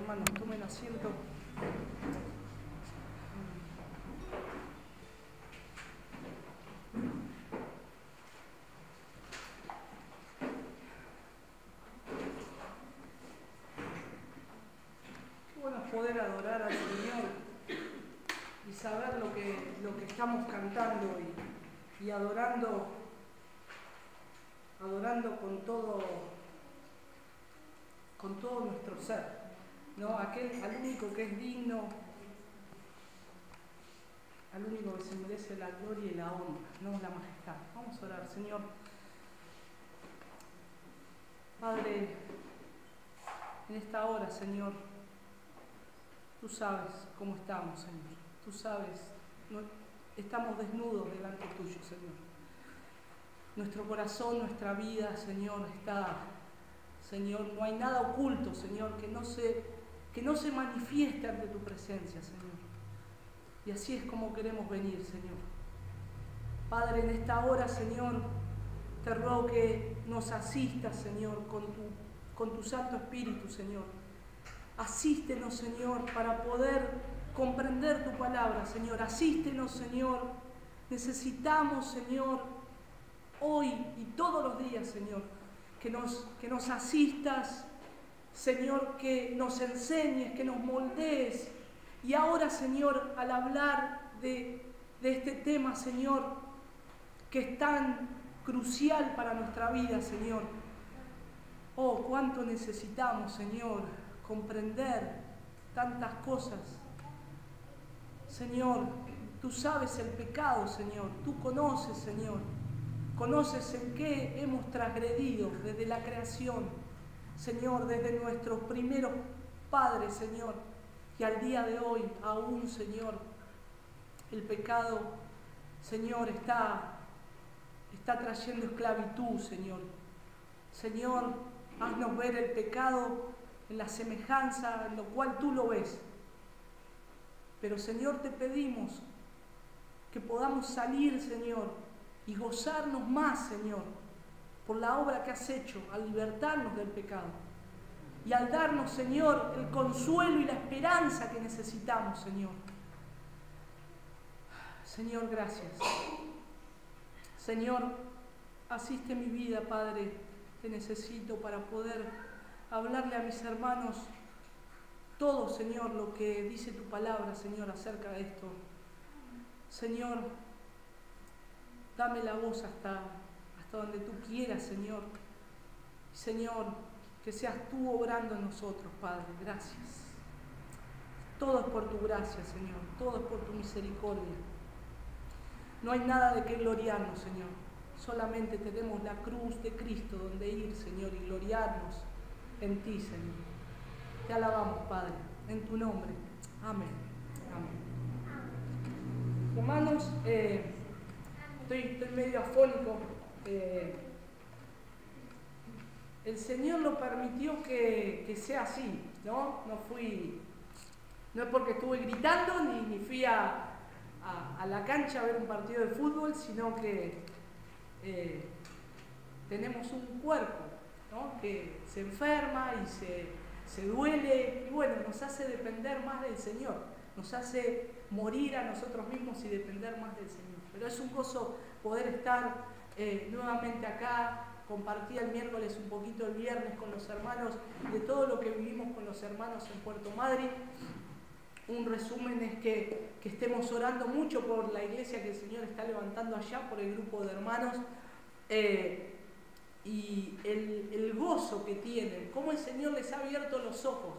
hermanos, tomen asiento. Qué bueno es poder adorar al Señor y saber lo que estamos cantando y adorando con todo nuestro ser, ¿no? Al único que es digno, al único que se merece la gloria y la honra, no la majestad. Vamos a orar, Señor. Padre, en esta hora, Señor, tú sabes cómo estamos, Señor. Tú sabes, estamos desnudos delante tuyo, Señor. Nuestro corazón, nuestra vida, Señor, está, Señor, no hay nada oculto, Señor, que no se manifieste ante tu presencia, Señor. Y así es como queremos venir, Señor. Padre, en esta hora, Señor, te ruego que nos asistas, Señor, con tu Santo Espíritu, Señor. Asístenos, Señor, para poder comprender tu palabra, Señor. Asístenos, Señor. Necesitamos, Señor, hoy y todos los días, Señor, que nos asistas, Señor, que nos enseñes, que nos moldees. Y ahora, Señor, al hablar de este tema, Señor, que es tan crucial para nuestra vida, Señor. Oh, cuánto necesitamos, Señor, comprender tantas cosas. Señor, tú sabes el pecado, Señor. Tú conoces, Señor. Conoces en qué hemos transgredido desde la creación, Señor, desde nuestros primeros padres, Señor. Y al día de hoy, aún, Señor, el pecado, Señor, está trayendo esclavitud, Señor. Señor, haznos ver el pecado en la semejanza en lo cual tú lo ves. Pero, Señor, te pedimos que podamos salir, Señor, y gozarnos más, Señor, por la obra que has hecho al libertarnos del pecado. Y al darnos, Señor, el consuelo y la esperanza que necesitamos, Señor. Señor, gracias. Señor, asiste mi vida, Padre. Te necesito para poder hablarle a mis hermanos todo, Señor, lo que dice tu palabra, Señor, acerca de esto. Señor, dame la voz hasta donde tú quieras, Señor. Señor, que seas tú obrando en nosotros, Padre. Gracias. Todo es por tu gracia, Señor. Todo es por tu misericordia. No hay nada de qué gloriarnos, Señor. Solamente tenemos la cruz de Cristo donde ir, Señor, y gloriarnos en ti, Señor. Te alabamos, Padre, en tu nombre. Amén. Amén. Hermanos, estoy medio afónico. El Señor lo permitió que sea así, ¿no? No es porque estuve gritando ni fui a la cancha a ver un partido de fútbol, sino que tenemos un cuerpo, ¿no? Que se enferma y se duele, y bueno, nos hace depender más del Señor, nos hace morir a nosotros mismos y depender más del Señor. Pero es un gozo poder estar nuevamente acá. Compartí el miércoles un poquito el viernes con los hermanos de todo lo que vivimos con los hermanos en Puerto Madryn. Un resumen es que estemos orando mucho por la iglesia que el Señor está levantando allá, por el grupo de hermanos, y el gozo que tienen, cómo el Señor les ha abierto los ojos,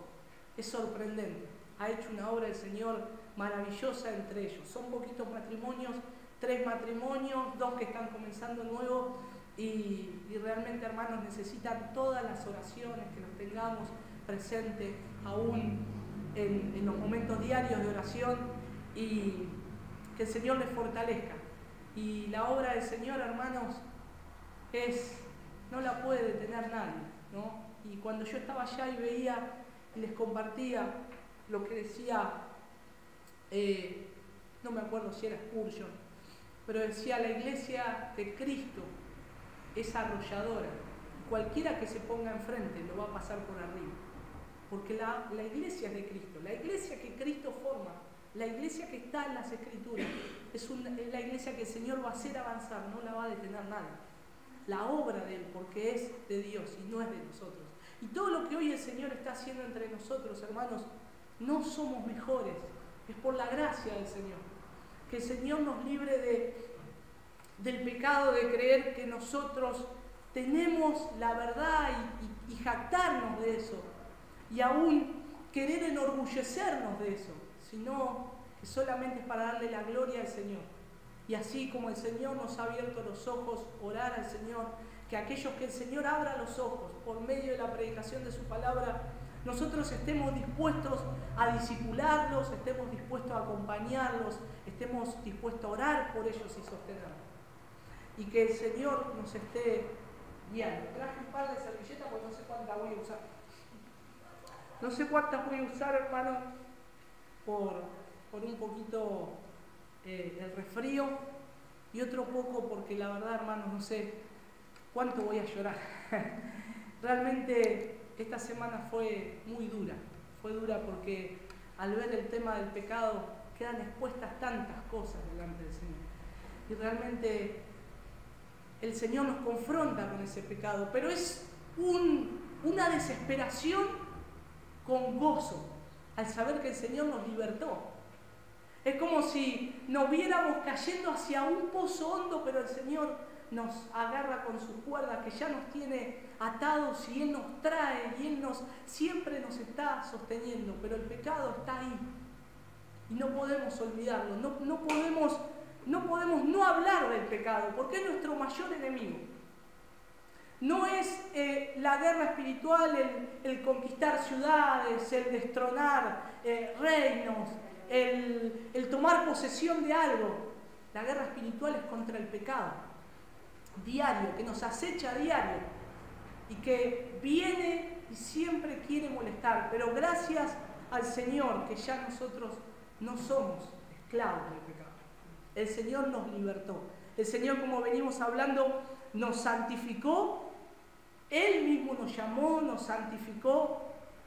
es sorprendente. Ha hecho una obra el Señor maravillosa entre ellos. Son poquitos matrimonios, 3 matrimonios, 2 que están comenzando nuevos, y realmente, hermanos, necesitan todas las oraciones, que los tengamos presentes aún en los momentos diarios de oración, y que el Señor les fortalezca. Y la obra del Señor, hermanos, no la puede detener nadie, ¿no? Y cuando yo estaba allá y veía y les compartía lo que decía, no me acuerdo si era Spurgeon, pero decía: la iglesia de Cristo es arrolladora. Cualquiera que se ponga enfrente lo va a pasar por arriba. porque la iglesia es de Cristo, la iglesia que Cristo forma, la iglesia que está en las Escrituras, es la iglesia que el Señor va a hacer avanzar, no la va a detener nadie. La obra de Él, porque es de Dios y no es de nosotros. Y todo lo que hoy el Señor está haciendo entre nosotros, hermanos, no somos mejores, es por la gracia del Señor. Que el Señor nos libre del pecado de creer que nosotros tenemos la verdad y jactarnos de eso, y aún querer enorgullecernos de eso, sino que solamente es para darle la gloria al Señor. Y así como el Señor nos ha abierto los ojos, orar al Señor, que aquellos que el Señor abra los ojos por medio de la predicación de su palabra, nosotros estemos dispuestos a discipularlos, estemos dispuestos a acompañarlos, estemos dispuestos a orar por ellos y sostenerlos. Y que el Señor nos esté guiando. Traje un par de servilletas porque no sé cuántas voy a usar. No sé cuántas voy a usar, hermano, por un poquito el resfrío, y otro poco porque la verdad, hermanos, no sé cuánto voy a llorar. Realmente esta semana fue muy dura. Fue dura porque al ver el tema del pecado quedan expuestas tantas cosas delante del Señor. Y realmente el Señor nos confronta con ese pecado, pero es una desesperación con gozo al saber que el Señor nos libertó. Es como si nos viéramos cayendo hacia un pozo hondo, pero el Señor nos agarra con sus cuerdas, que ya nos tiene atados, y Él nos trae, y Él siempre nos está sosteniendo, pero el pecado está ahí. Y no podemos olvidarlo, no podemos no hablar del pecado, porque es nuestro mayor enemigo. No es la guerra espiritual, el conquistar ciudades, el destronar reinos, el tomar posesión de algo. La guerra espiritual es contra el pecado, diario, que nos acecha a diario y que viene y siempre quiere molestar. Pero gracias al Señor que ya nosotros no somos esclavos del pecado. El Señor nos libertó. El Señor, como venimos hablando, nos santificó. Él mismo nos llamó, nos santificó,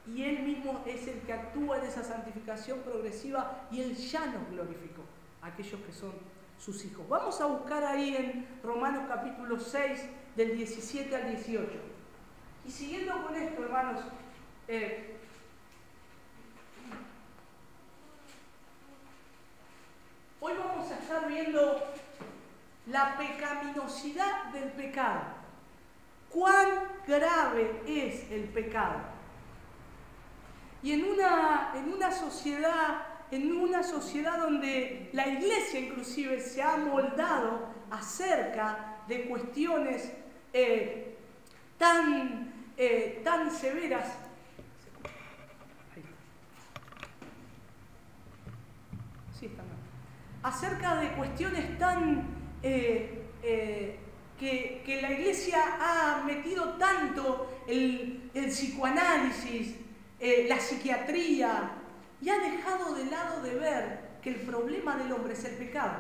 y Él mismo es el que actúa en esa santificación progresiva, y Él ya nos glorificó, aquellos que son sus hijos. Vamos a buscar ahí en Romanos capítulo 6, del 17 al 18. Y siguiendo con esto, hermanos, hoy vamos a estar viendo la pecaminosidad del pecado. ¿Cuán grave es el pecado? Y en una sociedad donde la iglesia inclusive se ha moldado acerca de cuestiones tan severas. Sí, está mal. Acerca de cuestiones tan que la iglesia ha metido tanto el psicoanálisis, la psiquiatría, y ha dejado de lado de ver que el problema del hombre es el pecado.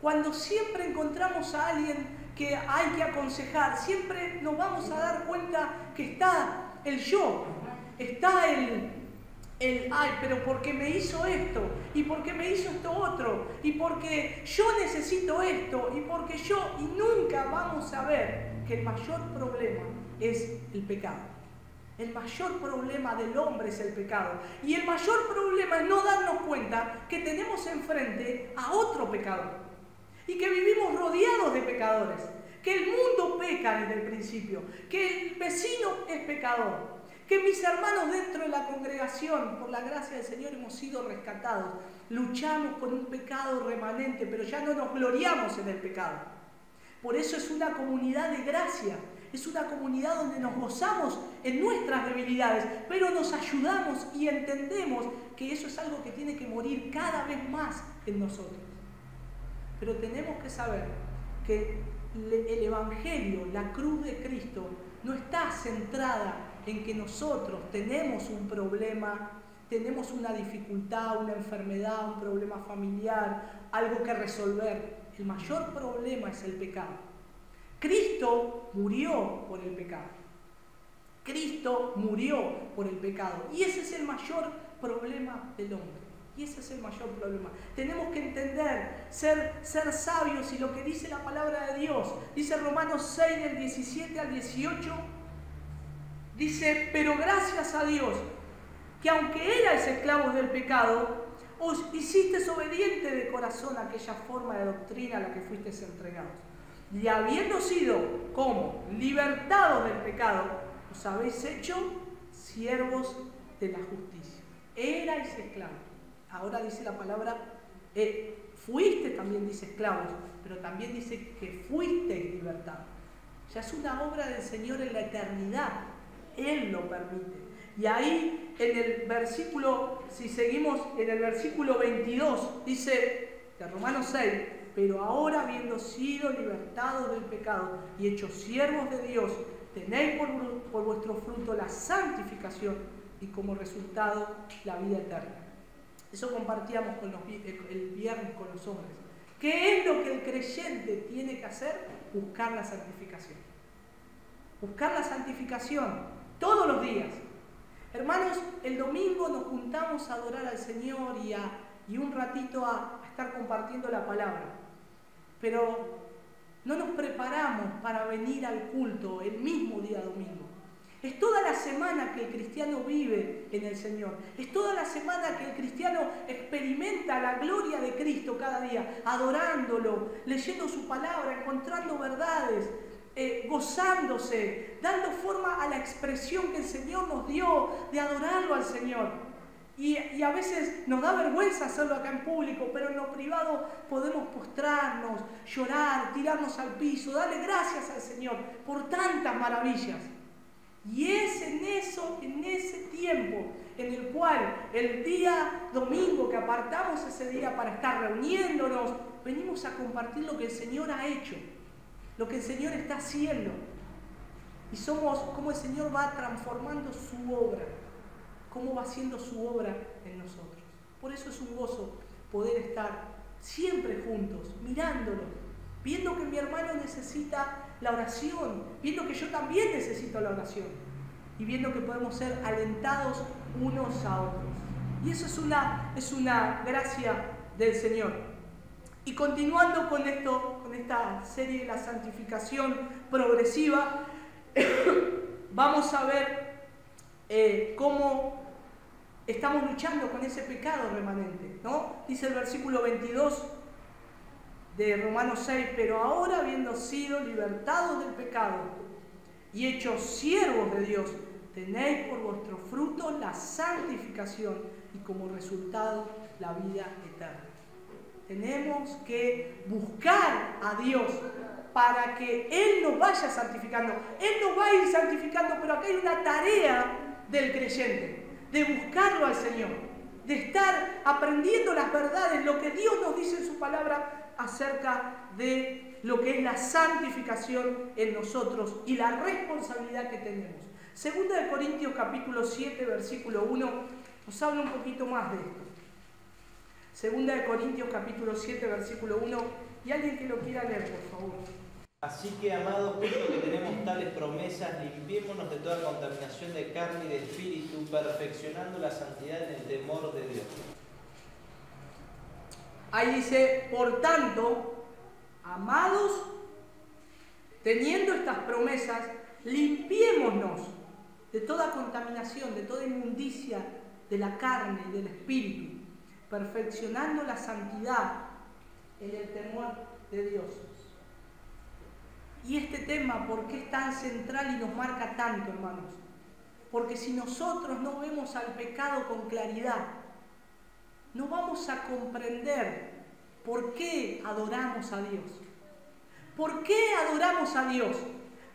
Cuando siempre encontramos a alguien que hay que aconsejar, siempre nos vamos a dar cuenta que está el yo, está ay, pero porque me hizo esto, y porque me hizo esto otro, y porque yo necesito esto, y porque yo, y nunca vamos a ver que el mayor problema es el pecado. El mayor problema del hombre es el pecado. Y el mayor problema es no darnos cuenta que tenemos enfrente a otro pecador, y que vivimos rodeados de pecadores, que el mundo peca desde el principio, que el vecino es pecador, que mis hermanos dentro de la congregación, por la gracia del Señor, hemos sido rescatados. Luchamos con un pecado remanente, pero ya no nos gloriamos en el pecado. Por eso es una comunidad de gracia, es una comunidad donde nos gozamos en nuestras debilidades, pero nos ayudamos y entendemos que eso es algo que tiene que morir cada vez más en nosotros. Pero tenemos que saber que el Evangelio, la cruz de Cristo, no está centrada en que nosotros tenemos un problema, tenemos una dificultad, una enfermedad, un problema familiar, algo que resolver. El mayor problema es el pecado. Cristo murió por el pecado. Cristo murió por el pecado. Y ese es el mayor problema del hombre. Y ese es el mayor problema. Tenemos que entender, ser sabios, y lo que dice la palabra de Dios. Dice Romanos 6, del 17 al 18. Dice, pero gracias a Dios, que aunque erais esclavos del pecado, os hicisteis obediente de corazón a aquella forma de doctrina a la que fuisteis entregados. Y habiendo sido, como libertados del pecado, os habéis hecho siervos de la justicia. Erais esclavos. Ahora dice la palabra, fuiste, también dice esclavos, pero también dice que fuisteis libertados. Ya es una obra del Señor en la eternidad. Él lo permite. Y ahí en el versículo, si seguimos en el versículo 22, dice de Romanos 6, pero ahora habiendo sido libertados del pecado y hechos siervos de Dios, tenéis por vuestro fruto la santificación y como resultado la vida eterna. Eso compartíamos el viernes con los hombres. ¿Qué es lo que el creyente tiene que hacer? Buscar la santificación. Buscar la santificación todos los días. Hermanos, el domingo nos juntamos a adorar al Señor y un ratito a estar compartiendo la palabra. Pero no nos preparamos para venir al culto el mismo día domingo. Es toda la semana que el cristiano vive en el Señor. Es toda la semana que el cristiano experimenta la gloria de Cristo cada día, adorándolo, leyendo su palabra, encontrando verdades, gozándose, dando forma a la expresión que el Señor nos dio de adorarlo al Señor. Y a veces nos da vergüenza hacerlo acá en público, pero en lo privado podemos postrarnos, llorar, tirarnos al piso, darle gracias al Señor por tantas maravillas. Y es en ese tiempo en el cual el día domingo que apartamos ese día para estar reuniéndonos, venimos a compartir lo que el Señor ha hecho, lo que el Señor está haciendo. Y somos como el Señor va transformando su obra, cómo va haciendo su obra en nosotros. Por eso es un gozo poder estar siempre juntos, mirándolo, viendo que mi hermano necesita la oración, viendo que yo también necesito la oración y viendo que podemos ser alentados unos a otros. Y eso es una gracia del Señor. Y continuando con esta serie de la santificación progresiva, vamos a ver cómo estamos luchando con ese pecado remanente, ¿no? Dice el versículo 22 de Romanos 6, pero ahora habiendo sido libertados del pecado y hechos siervos de Dios, tenéis por vuestro fruto la santificación y como resultado la vida eterna. Tenemos que buscar a Dios para que Él nos vaya santificando. Él nos va a ir santificando, pero acá hay una tarea del creyente, de buscarlo al Señor, de estar aprendiendo las verdades, lo que Dios nos dice en su palabra acerca de lo que es la santificación en nosotros y la responsabilidad que tenemos. Segunda de Corintios capítulo 7, versículo 1, nos habla un poquito más de esto. Segunda de Corintios capítulo 7, versículo 1, y alguien que lo quiera leer, por favor. Así que, amados, puesto que tenemos tales promesas, limpiémonos de toda contaminación de carne y de espíritu, perfeccionando la santidad en el temor de Dios. Ahí dice, por tanto, amados, teniendo estas promesas, limpiémonos de toda contaminación, de toda inmundicia de la carne y del espíritu, perfeccionando la santidad en el temor de Dios. Y este tema, ¿por qué es tan central y nos marca tanto, hermanos? Porque si nosotros no vemos al pecado con claridad, no vamos a comprender por qué adoramos a Dios. ¿Por qué adoramos a Dios?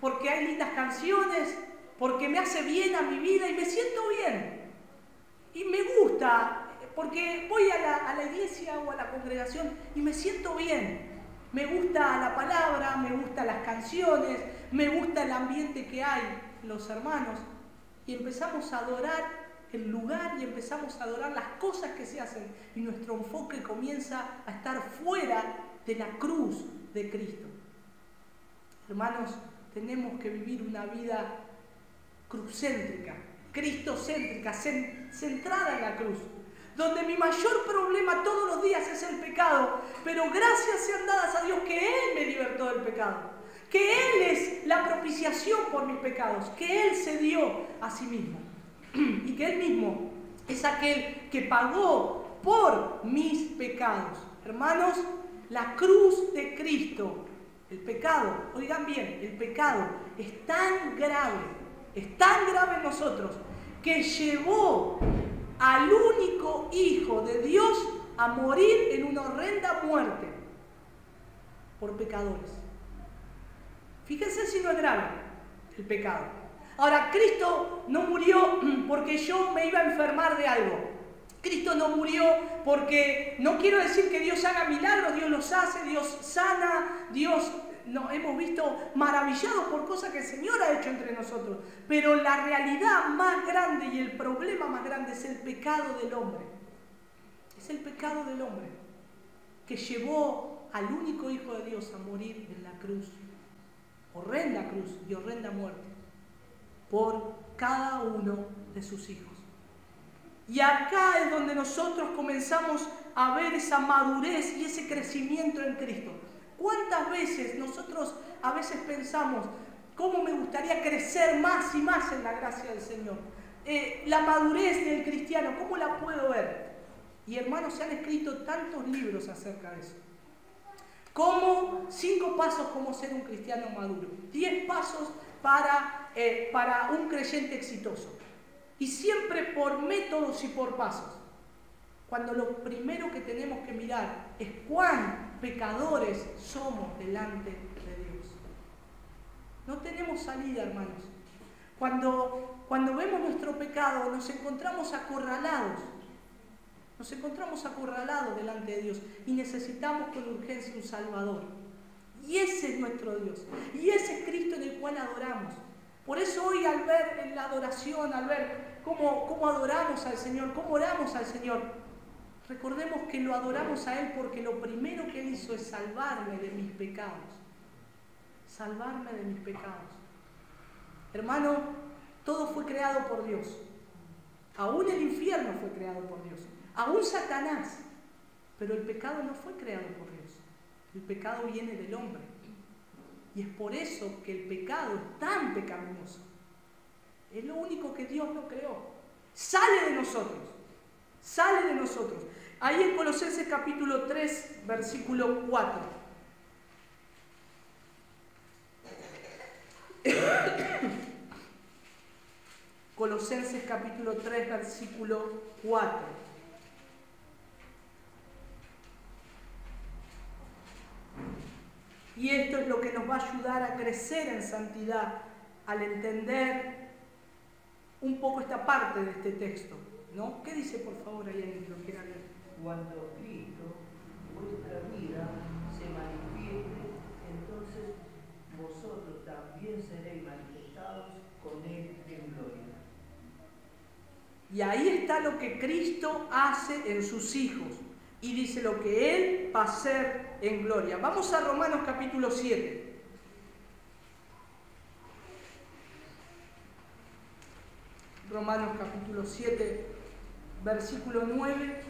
Porque hay lindas canciones, porque me hace bien a mi vida y me siento bien. Y me gusta, porque voy a la iglesia o a la congregación y me siento bien. Me gusta la palabra, me gustan las canciones, me gusta el ambiente que hay, los hermanos. Y empezamos a adorar el lugar y empezamos a adorar las cosas que se hacen. Y nuestro enfoque comienza a estar fuera de la cruz de Cristo. Hermanos, tenemos que vivir una vida crucéntrica, cristocéntrica, centrada en la cruz. Donde mi mayor problema todos los días es el pecado, pero gracias sean dadas a Dios que Él me libertó del pecado, que Él es la propiciación por mis pecados, que Él se dio a sí mismo y que Él mismo es aquel que pagó por mis pecados. Hermanos, la cruz de Cristo, el pecado, oigan bien, el pecado es tan grave en nosotros, que llevó al único Hijo de Dios a morir en una horrenda muerte por pecadores. Fíjense si no es grave el pecado. Ahora, Cristo no murió porque yo me iba a enfermar de algo. Cristo no murió porque, no quiero decir que Dios haga milagros, Dios los hace, Dios sana, Dios nos hemos visto maravillados por cosas que el Señor ha hecho entre nosotros. Pero la realidad más grande y el problema más grande es el pecado del hombre. Es el pecado del hombre que llevó al único Hijo de Dios a morir en la cruz. Horrenda cruz y horrenda muerte por cada uno de sus hijos. Y acá es donde nosotros comenzamos a ver esa madurez y ese crecimiento en Cristo. ¿Cuántas veces nosotros a veces pensamos, cómo me gustaría crecer más y más en la gracia del Señor? La madurez del cristiano, ¿cómo la puedo ver? Y hermanos, se han escrito tantos libros acerca de eso. Como 5 pasos como ser un cristiano maduro, 10 pasos para un creyente exitoso. Y siempre por métodos y por pasos. Cuando lo primero que tenemos que mirar es cuán pecadores somos delante de Dios. No tenemos salida, hermanos. Cuando vemos nuestro pecado nos encontramos acorralados. Nos encontramos acorralados delante de Dios y necesitamos con urgencia un Salvador. Y ese es nuestro Dios. Y ese es Cristo en el cual adoramos. Por eso hoy al ver en la adoración, al ver cómo adoramos al Señor, cómo oramos al Señor, recordemos que lo adoramos a Él porque lo primero que Él hizo es salvarme de mis pecados. Salvarme de mis pecados. Hermano, todo fue creado por Dios. Aún el infierno fue creado por Dios. Aún Satanás. Pero el pecado no fue creado por Dios. El pecado viene del hombre. Y es por eso que el pecado es tan pecaminoso. Es lo único que Dios no creó. Sale de nosotros. Sale de nosotros. Ahí en Colosenses capítulo 3, versículo 4. Colosenses capítulo 3, versículo 4. Y esto es lo que nos va a ayudar a crecer en santidad, al entender un poco esta parte de este texto, ¿no? ¿Qué dice, por favor, ahí alguien que lo quiera leer? Cuando Cristo, vuestra vida, se manifieste, entonces vosotros también seréis manifestados con Él en gloria. Y ahí está lo que Cristo hace en sus hijos. Y dice lo que Él va a hacer en gloria. Vamos a Romanos capítulo 7. Romanos capítulo 7, versículo 9.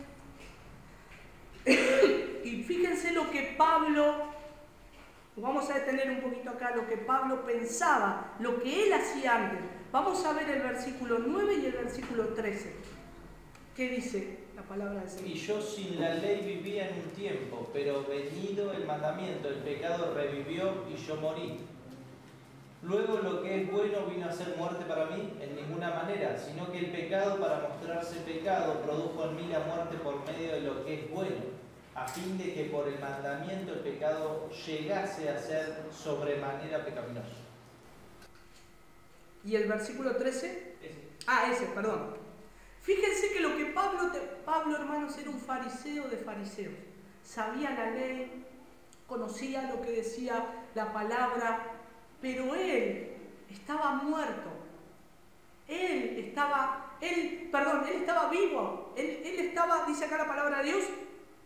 Y fíjense lo que Pablo, vamos a detener un poquito acá, lo que Pablo pensaba, lo que él hacía antes. Vamos a ver el versículo 9 y el versículo 13. ¿Qué dice la palabra del Señor? Y yo sin la ley vivía en un tiempo, pero venido el mandamiento, el pecado revivió y yo morí. Luego lo que es bueno vino a ser muerte para mí en ninguna manera, sino que el pecado, para mostrarse pecado, produjo en mí la muerte por medio de lo que es bueno, a fin de que por el mandamiento el pecado llegase a ser sobremanera pecaminoso. ¿Y el versículo 13? Ese, perdón. Fíjense que lo que Pablo, hermanos, era un fariseo de fariseos. Sabía la ley, conocía lo que decía la palabra, pero él estaba muerto. Él estaba vivo. Él estaba, dice acá la palabra de Dios,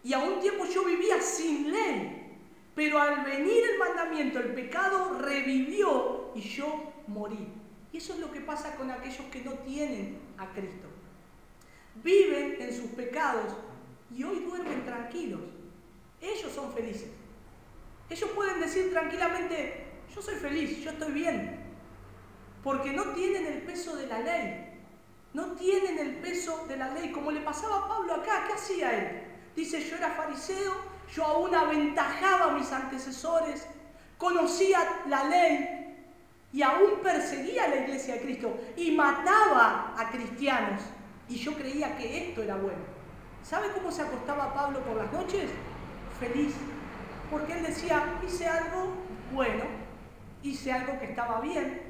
y a un tiempo yo vivía sin ley. Pero al venir el mandamiento, el pecado revivió y yo morí. Y eso es lo que pasa con aquellos que no tienen a Cristo. Viven en sus pecados y hoy duermen tranquilos. Ellos son felices. Ellos pueden decir tranquilamente, yo soy feliz, yo estoy bien. Porque no tienen el peso de la ley. No tienen el peso de la ley. Como le pasaba a Pablo acá, ¿qué hacía él? Dice, yo era fariseo, yo aún aventajaba a mis antecesores, conocía la ley y aún perseguía a la iglesia de Cristo y mataba a cristianos. Y yo creía que esto era bueno. ¿Sabe cómo se acostaba Pablo por las noches? Feliz. Porque él decía, hice algo bueno, hice algo que estaba bien.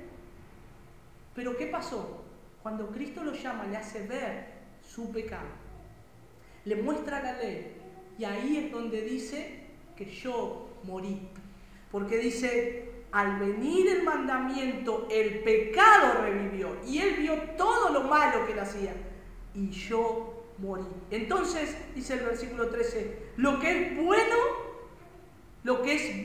Pero ¿qué pasó? Cuando Cristo lo llama, le hace ver su pecado. Le muestra la ley. Y ahí es donde dice que yo morí. Porque dice, al venir el mandamiento, el pecado revivió. Y él vio todo lo malo que él hacía. Y yo morí. Entonces, dice el versículo 13, lo que es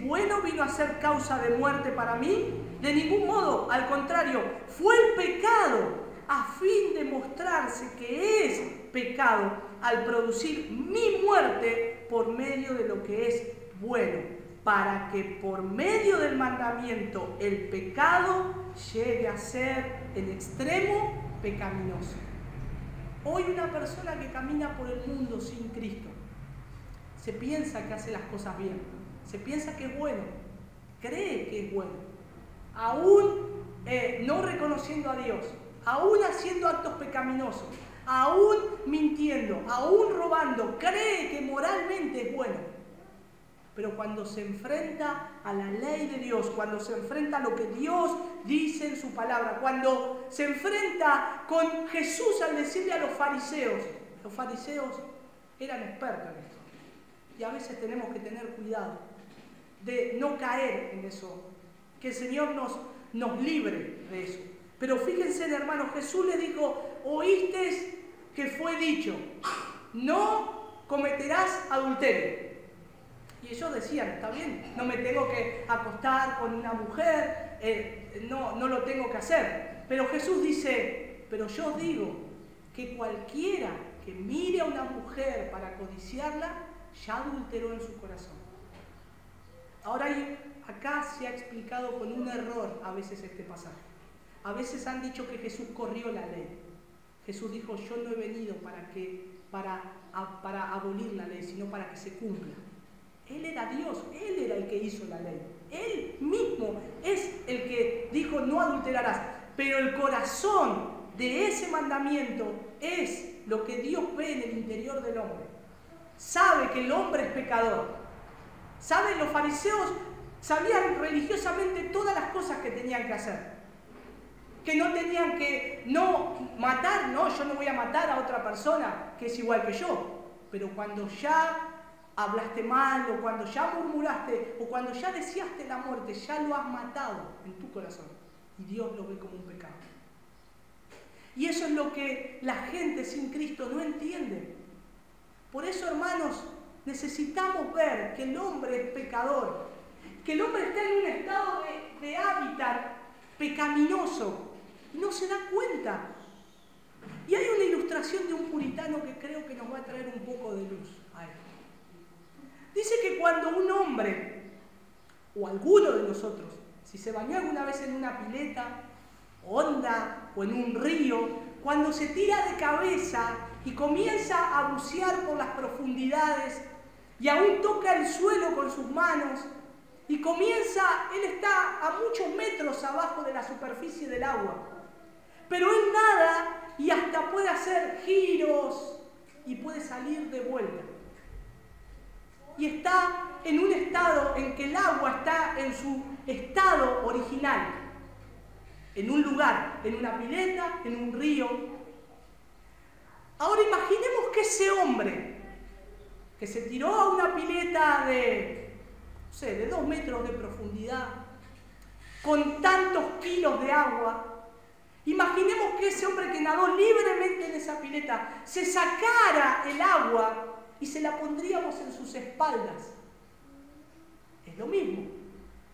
bueno vino a ser causa de muerte para mí. De ningún modo, al contrario, fue el pecado a fin de mostrarse que es pecado al producir mi muerte por medio de lo que es bueno, para que por medio del mandamiento el pecado llegue a ser en extremo pecaminoso. Hoy una persona que camina por el mundo sin Cristo se piensa que hace las cosas bien, se piensa que es bueno, cree que es bueno, aún no reconociendo a Dios, aún haciendo actos pecaminosos, aún mintiendo, aún robando, cree que moralmente es bueno. Pero cuando se enfrenta a la ley de Dios, cuando se enfrenta a lo que Dios dice en su palabra, cuando se enfrenta con Jesús al decirle a los fariseos eran expertos en esto. Y a veces tenemos que tener cuidado de no caer en eso, que el Señor nos libre de eso. Pero fíjense, hermanos, Jesús les dijo, oíste que fue dicho, no cometerás adulterio. Y ellos decían, está bien, no me tengo que acostar con una mujer, no lo tengo que hacer. Pero Jesús dice, pero yo os digo que cualquiera que mire a una mujer para codiciarla, ya adulteró en su corazón. Ahora acá se ha explicado con un error a veces este pasaje. A veces han dicho que Jesús corrió la ley. Jesús dijo, yo no he venido para abolir la ley, sino para que se cumpla. Él era Dios, Él era el que hizo la ley. Él mismo es el que dijo, no adulterarás. Pero el corazón de ese mandamiento es lo que Dios ve en el interior del hombre. Sabe que el hombre es pecador. ¿Saben? Los fariseos sabían religiosamente todas las cosas que tenían que hacer. Que no tenían que matar, no, yo no voy a matar a otra persona que es igual que yo. Pero cuando ya hablaste mal, o cuando ya murmuraste, o cuando ya deseaste la muerte, ya lo has matado en tu corazón. Y Dios lo ve como un pecado. Y eso es lo que la gente sin Cristo no entiende. Por eso, hermanos, necesitamos ver que el hombre es pecador, que el hombre está en un estado de hábitat pecaminoso. No se da cuenta. Y hay una ilustración de un puritano que creo que nos va a traer un poco de luz a esto. Dice que cuando un hombre, o alguno de nosotros, si se bañó alguna vez en una pileta honda o en un río, cuando se tira de cabeza y comienza a bucear por las profundidades y aún toca el suelo con sus manos y él está a muchos metros abajo de la superficie del agua, pero él nada y hasta puede hacer giros y puede salir de vuelta. Y está en un estado en que el agua está en su estado original, en un lugar, en una pileta, en un río. Ahora imaginemos que ese hombre que se tiró a una pileta de 2 metros de profundidad, con tantos kilos de agua, imaginemos que ese hombre que nadó libremente en esa pileta se sacara el agua y se la pondríamos en sus espaldas. Es lo mismo.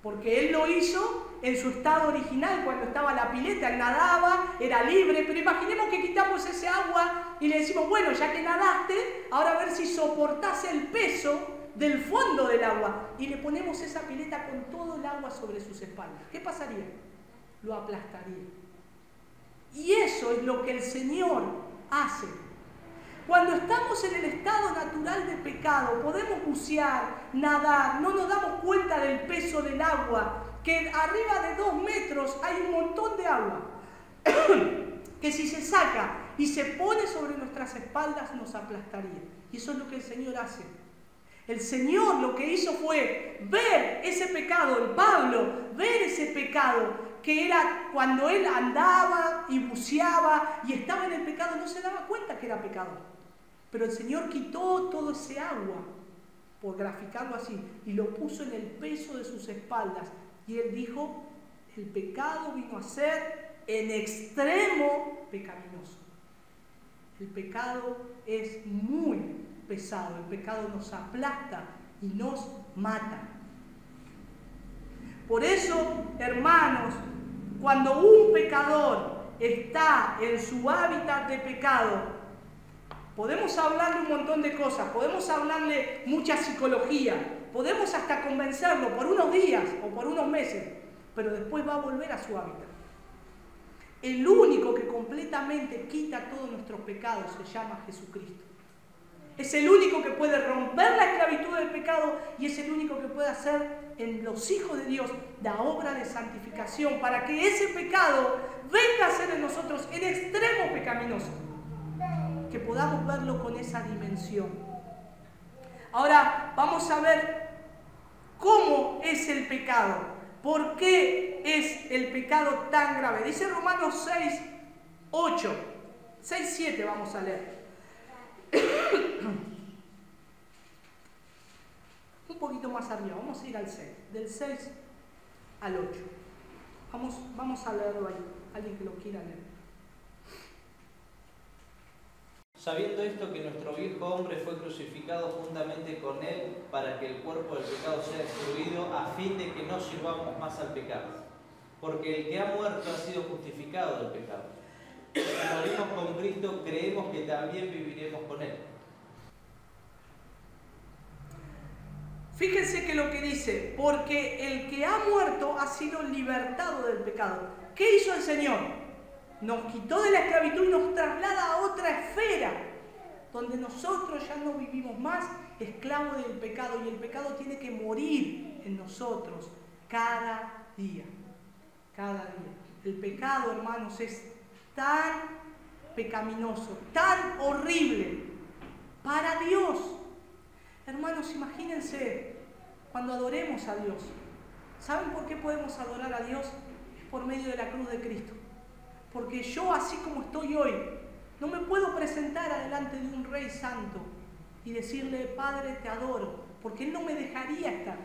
Porque Él lo hizo en su estado original, cuando estaba la pileta, Él nadaba, era libre, pero imaginemos que quitamos ese agua y le decimos, bueno, ya que nadaste, ahora a ver si soportás el peso del fondo del agua, y le ponemos esa pileta con todo el agua sobre sus espaldas. ¿Qué pasaría? Lo aplastaría. Y eso es lo que el Señor hace. Cuando estamos en el estado natural de pecado, podemos bucear, nadar, no nos damos cuenta del peso del agua, que arriba de 2 metros hay un montón de agua, que si se saca y se pone sobre nuestras espaldas nos aplastaría. Y eso es lo que el Señor hace. El Señor lo que hizo fue ver ese pecado, el Pablo, ver ese pecado, que era cuando él andaba y buceaba y estaba en el pecado, no se daba cuenta que era pecado. Pero el Señor quitó todo ese agua, por graficarlo así, y lo puso en el peso de sus espaldas. Y él dijo, el pecado vino a ser en extremo pecaminoso. El pecado es muy pesado, el pecado nos aplasta y nos mata. Por eso, hermanos, cuando un pecador está en su hábitat de pecado, podemos hablarle un montón de cosas, podemos hablarle mucha psicología, podemos hasta convencerlo por unos días o por unos meses, pero después va a volver a su hábitat. El único que completamente quita todos nuestros pecados se llama Jesucristo. Es el único que puede romper la esclavitud del pecado y es el único que puede hacer en los hijos de Dios la obra de santificación para que ese pecado venga a ser en nosotros en extremo pecaminoso. Que podamos verlo con esa dimensión. Ahora vamos a ver cómo es el pecado. ¿Por qué es el pecado tan grave? Dice Romanos 6, 8. 6, 7 vamos a leer. Un poquito más arriba, vamos a ir al 6, del 6 al 8. Vamos a leerlo ahí, alguien que lo quiera leer. Sabiendo esto, que nuestro viejo hombre fue crucificado juntamente con él para que el cuerpo del pecado sea destruido, a fin de que no sirvamos más al pecado. Porque el que ha muerto ha sido justificado del pecado. Si morimos con Cristo, creemos que también viviremos con Él. Fíjense que lo que dice, porque el que ha muerto ha sido libertado del pecado. ¿Qué hizo el Señor? Nos quitó de la esclavitud y nos traslada a otra esfera, donde nosotros ya no vivimos más esclavos del pecado, y el pecado tiene que morir en nosotros cada día. Cada día. El pecado, hermanos, es tan pecaminoso, tan horrible para Dios. Hermanos, imagínense cuando adoremos a Dios. ¿Saben por qué podemos adorar a Dios? Es por medio de la cruz de Cristo. Porque yo, así como estoy hoy, no me puedo presentar adelante de un Rey Santo y decirle, Padre, te adoro, porque Él no me dejaría estar.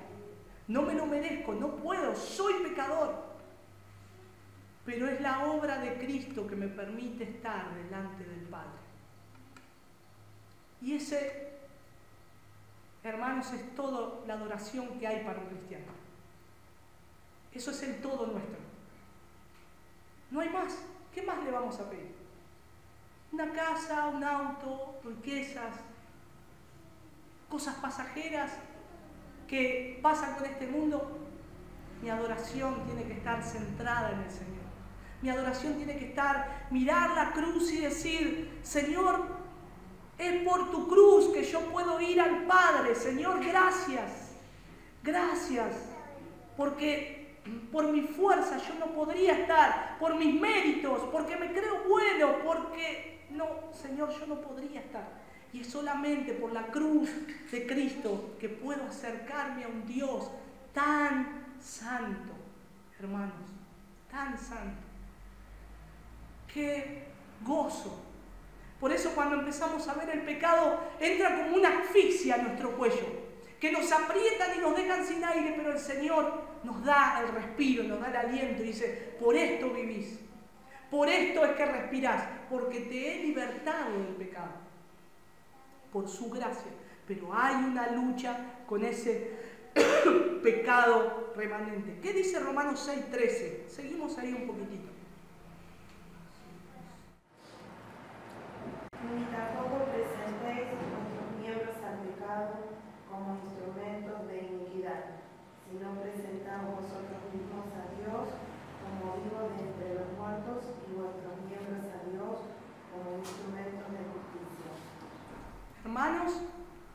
No me lo merezco, no puedo, soy pecador. Pero es la obra de Cristo que me permite estar delante del Padre. Y ese, hermanos, es toda la adoración que hay para un cristiano. Eso es el todo nuestro. No hay más. ¿Qué más le vamos a pedir? Una casa, un auto, riquezas, cosas pasajeras que pasan con este mundo. Mi adoración tiene que estar centrada en el Señor. Mi adoración tiene que estar, mirar la cruz y decir, Señor, es por tu cruz que yo puedo ir al Padre. Señor, gracias. Gracias. Porque por mi fuerza yo no podría estar, por mis méritos, porque me creo bueno, porque no, Señor, yo no podría estar. Y es solamente por la cruz de Cristo que puedo acercarme a un Dios tan santo, hermanos, tan santo. ¡Qué gozo! Por eso cuando empezamos a ver el pecado, entra como una asfixia a nuestro cuello, que nos aprietan y nos dejan sin aire, pero el Señor nos da el respiro, nos da el aliento y dice, por esto vivís, por esto es que respirás, porque te he libertado del pecado, por su gracia. Pero hay una lucha con ese pecado remanente. ¿Qué dice Romanos 6:13? Seguimos ahí un poquitito. Ni tampoco presentéis vuestros miembros al pecado como instrumentos de iniquidad, sino presentaos vosotros mismos a Dios como vivos de entre los muertos y vuestros miembros a Dios como instrumentos de justicia. Hermanos,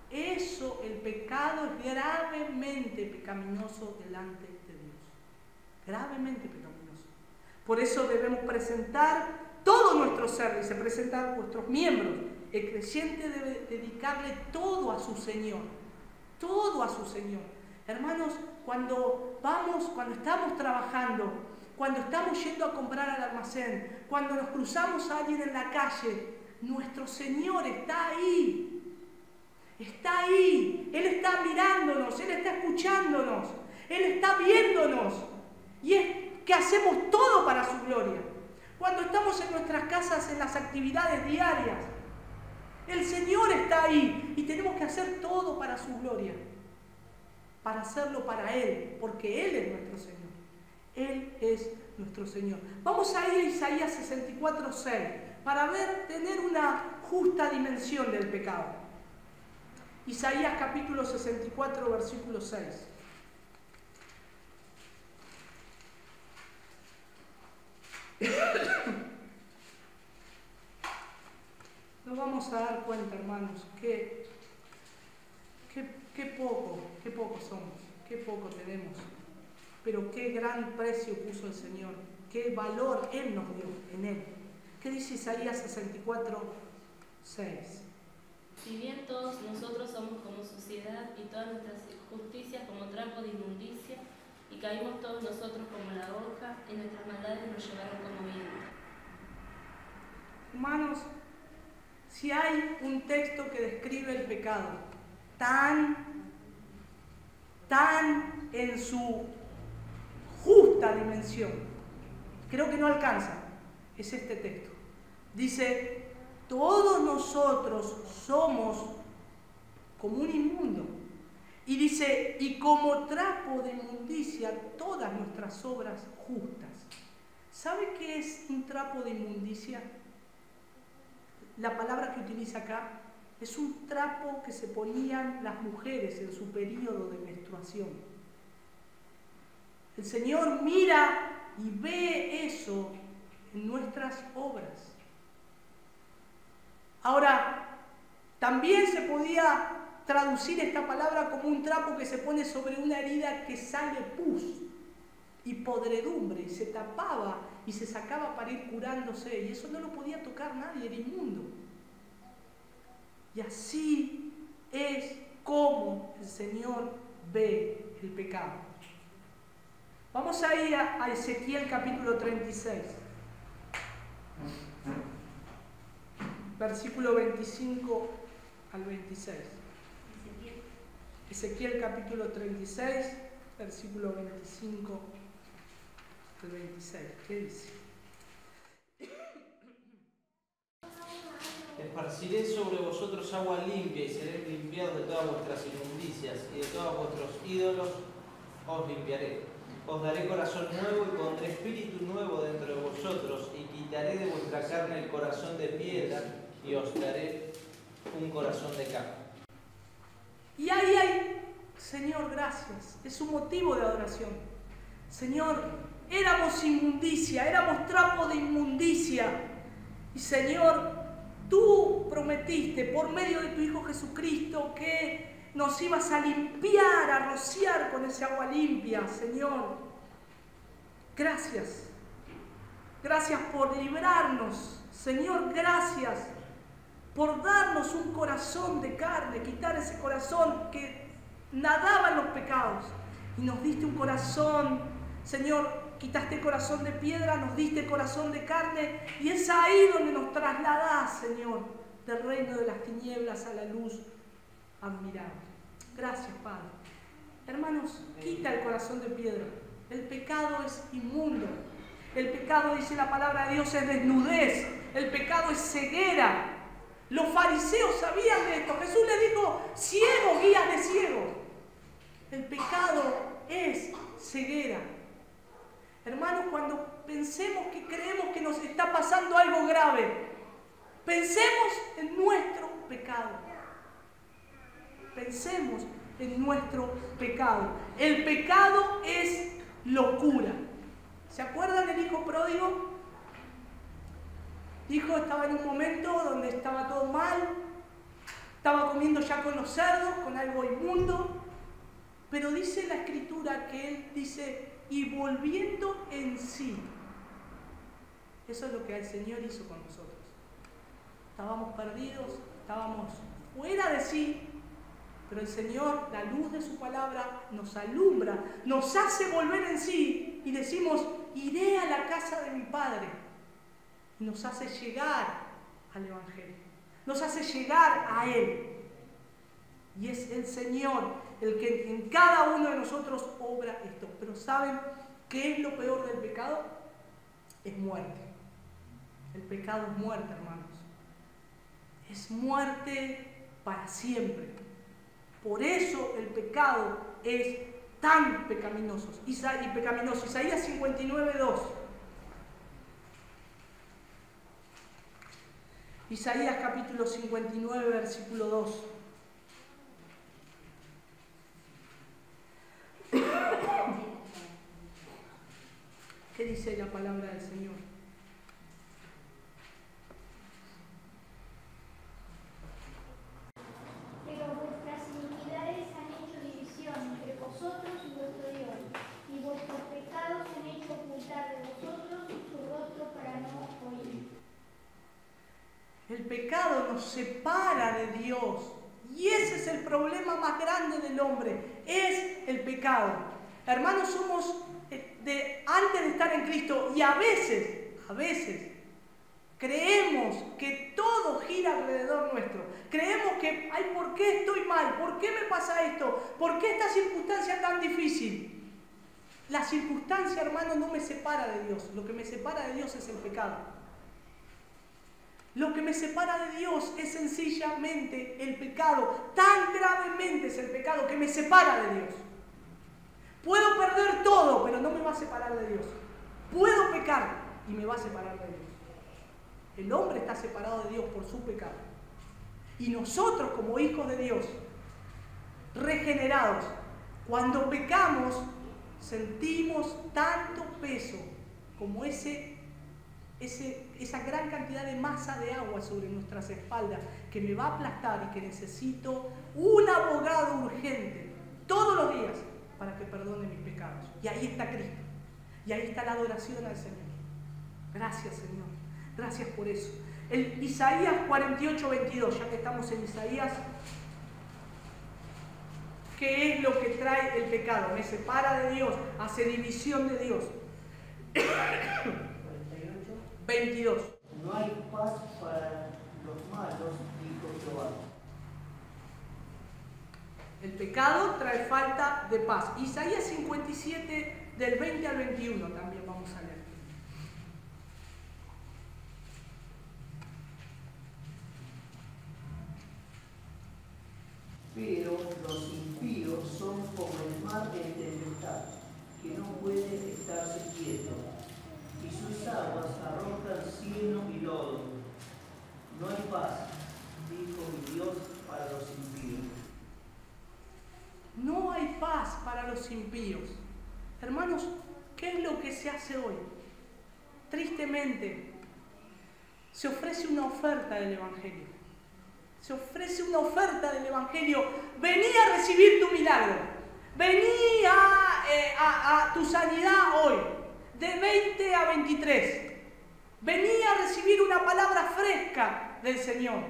eso, el pecado es gravemente pecaminoso delante de Dios. Gravemente pecaminoso. Por eso debemos presentar todo nuestro ser, dice, presentar vuestros miembros. El creyente debe dedicarle todo a su Señor. Todo a su Señor. Hermanos, cuando estamos trabajando, cuando estamos yendo a comprar al almacén, cuando nos cruzamos a alguien en la calle, nuestro Señor está ahí. Está ahí. Él está mirándonos, Él está escuchándonos, Él está viéndonos. Y es que hacemos todo para su gloria. Cuando estamos en nuestras casas, en las actividades diarias, el Señor está ahí y tenemos que hacer todo para su gloria. Para hacerlo para Él, porque Él es nuestro Señor. Él es nuestro Señor. Vamos a ir a Isaías 64:6 para tener una justa dimensión del pecado. Isaías capítulo 64, versículo 6. Nos vamos a dar cuenta, hermanos, qué poco somos, qué poco tenemos, pero qué gran precio puso el Señor, qué valor Él nos dio en Él. ¿Qué dice Isaías 64, 6? Si bien todos nosotros somos como suciedad y todas nuestras justicias como trapo de inmundicia, y caímos todos nosotros como la hoja, y nuestras maldades nos llevaron como viento. Hermanos, si hay un texto que describe el pecado tan en su justa dimensión, creo que no alcanza, es este texto. Dice, todos nosotros somos como un inmundo. Y dice, y como trapo de inmundicia todas nuestras obras justas. ¿Sabe qué es un trapo de inmundicia? La palabra que utiliza acá es un trapo que se ponían las mujeres en su periodo de menstruación. El Señor mira y ve eso en nuestras obras. Ahora, también se podía traducir esta palabra como un trapo que se pone sobre una herida que sale pus y podredumbre, y se tapaba y se sacaba para ir curándose, y eso no lo podía tocar nadie, era inmundo. Y así es como el Señor ve el pecado. Vamos a ir a Ezequiel capítulo 36, versículo 25 al 26. Ezequiel capítulo 36, versículo 25 al 26. ¿Qué dice? Esparciré sobre vosotros agua limpia y seréis limpiados de todas vuestras inmundicias, y de todos vuestros ídolos os limpiaré. Os daré corazón nuevo y pondré espíritu nuevo dentro de vosotros, y quitaré de vuestra carne el corazón de piedra y os daré un corazón de carne. Y ahí hay, Señor, gracias. Es un motivo de adoración. Señor, éramos inmundicia, éramos trapo de inmundicia. Y Señor, tú prometiste por medio de tu Hijo Jesucristo que nos ibas a limpiar, a rociar con ese agua limpia, Señor. Gracias. Gracias por librarnos. Señor, gracias por darnos un corazón de carne, quitar ese corazón que nadaba en los pecados. Y nos diste un corazón, Señor, quitaste el corazón de piedra, nos diste el corazón de carne, y es ahí donde nos trasladás, Señor, del reino de las tinieblas a la luz admirable. Gracias, Padre. Hermanos, quita el corazón de piedra. El pecado es inmundo. El pecado, dice la palabra de Dios, es desnudez. El pecado es ceguera. Los fariseos sabían de esto. Jesús les dijo, ciegos, guías de ciegos. El pecado es ceguera. Hermanos, cuando pensemos que creemos que nos está pasando algo grave, pensemos en nuestro pecado. Pensemos en nuestro pecado. El pecado es locura. ¿Se acuerdan del hijo pródigo? El hijo estaba en un momento donde estaba todo mal, estaba comiendo ya con los cerdos, con algo inmundo, pero dice la escritura que él dice, y volviendo en sí. Eso es lo que el Señor hizo con nosotros. Estábamos perdidos, estábamos fuera de sí, pero el Señor, la luz de su palabra, nos alumbra, nos hace volver en sí y decimos, iré a la casa de mi Padre. Y nos hace llegar al Evangelio, nos hace llegar a Él. Y es el Señor el que en cada uno de nosotros obra esto. Pero ¿saben qué es lo peor del pecado? Es muerte. El pecado es muerte, hermanos. Es muerte para siempre. Por eso el pecado es tan pecaminoso. Isaías 59:2. Isaías capítulo 59, versículo 2. ¿Qué dice la palabra del Señor? Pero vuestras iniquidades han hecho división entre vosotros y vuestro Dios, y vuestros pecados han hecho ocultar de vosotros su rostro para no oír. El pecado nos separa de Dios. Y ese es el problema más grande del hombre. Es el pecado. Hermanos, somos antes de estar en Cristo y a veces creemos que todo gira alrededor nuestro. Creemos que, ay, ¿por qué estoy mal? ¿Por qué me pasa esto? ¿Por qué esta circunstancia es tan difícil? La circunstancia, hermano, no me separa de Dios. Lo que me separa de Dios es el pecado. Lo que me separa de Dios es sencillamente el pecado. Tan gravemente es el pecado que me separa de Dios. Puedo perder todo, pero no me va a separar de Dios. Puedo pecar y me va a separar de Dios. El hombre está separado de Dios por su pecado. Y nosotros, como hijos de Dios, regenerados, cuando pecamos, sentimos tanto peso como esa gran cantidad de masa de agua sobre nuestras espaldas que me va a aplastar y que necesito un abogado urgente todos los días para que perdone mis pecados. Y ahí está Cristo. Y ahí está la adoración al Señor. Gracias, Señor. Gracias por eso. El Isaías 48:22, ya que estamos en Isaías, ¿qué es lo que trae el pecado? Me separa de Dios, hace división de Dios. 22. No hay paz para los malos, dijo Jehová. El pecado trae falta de paz. Isaías 57, del 20 al 21 también vamos a leer. Pero los impíos son como el mar en tempestad, que no puede estarse quieto, y sus aguas arrojan cieno y lodo. No hay paz, dijo mi Dios, para los impíos. No hay paz para los impíos. Hermanos, ¿qué es lo que se hace hoy? Tristemente, se ofrece una oferta del Evangelio. Se ofrece una oferta del Evangelio. Vení a recibir tu milagro. Vení a tu sanidad hoy. De 20 a 23. Vení a recibir una palabra fresca del Señor.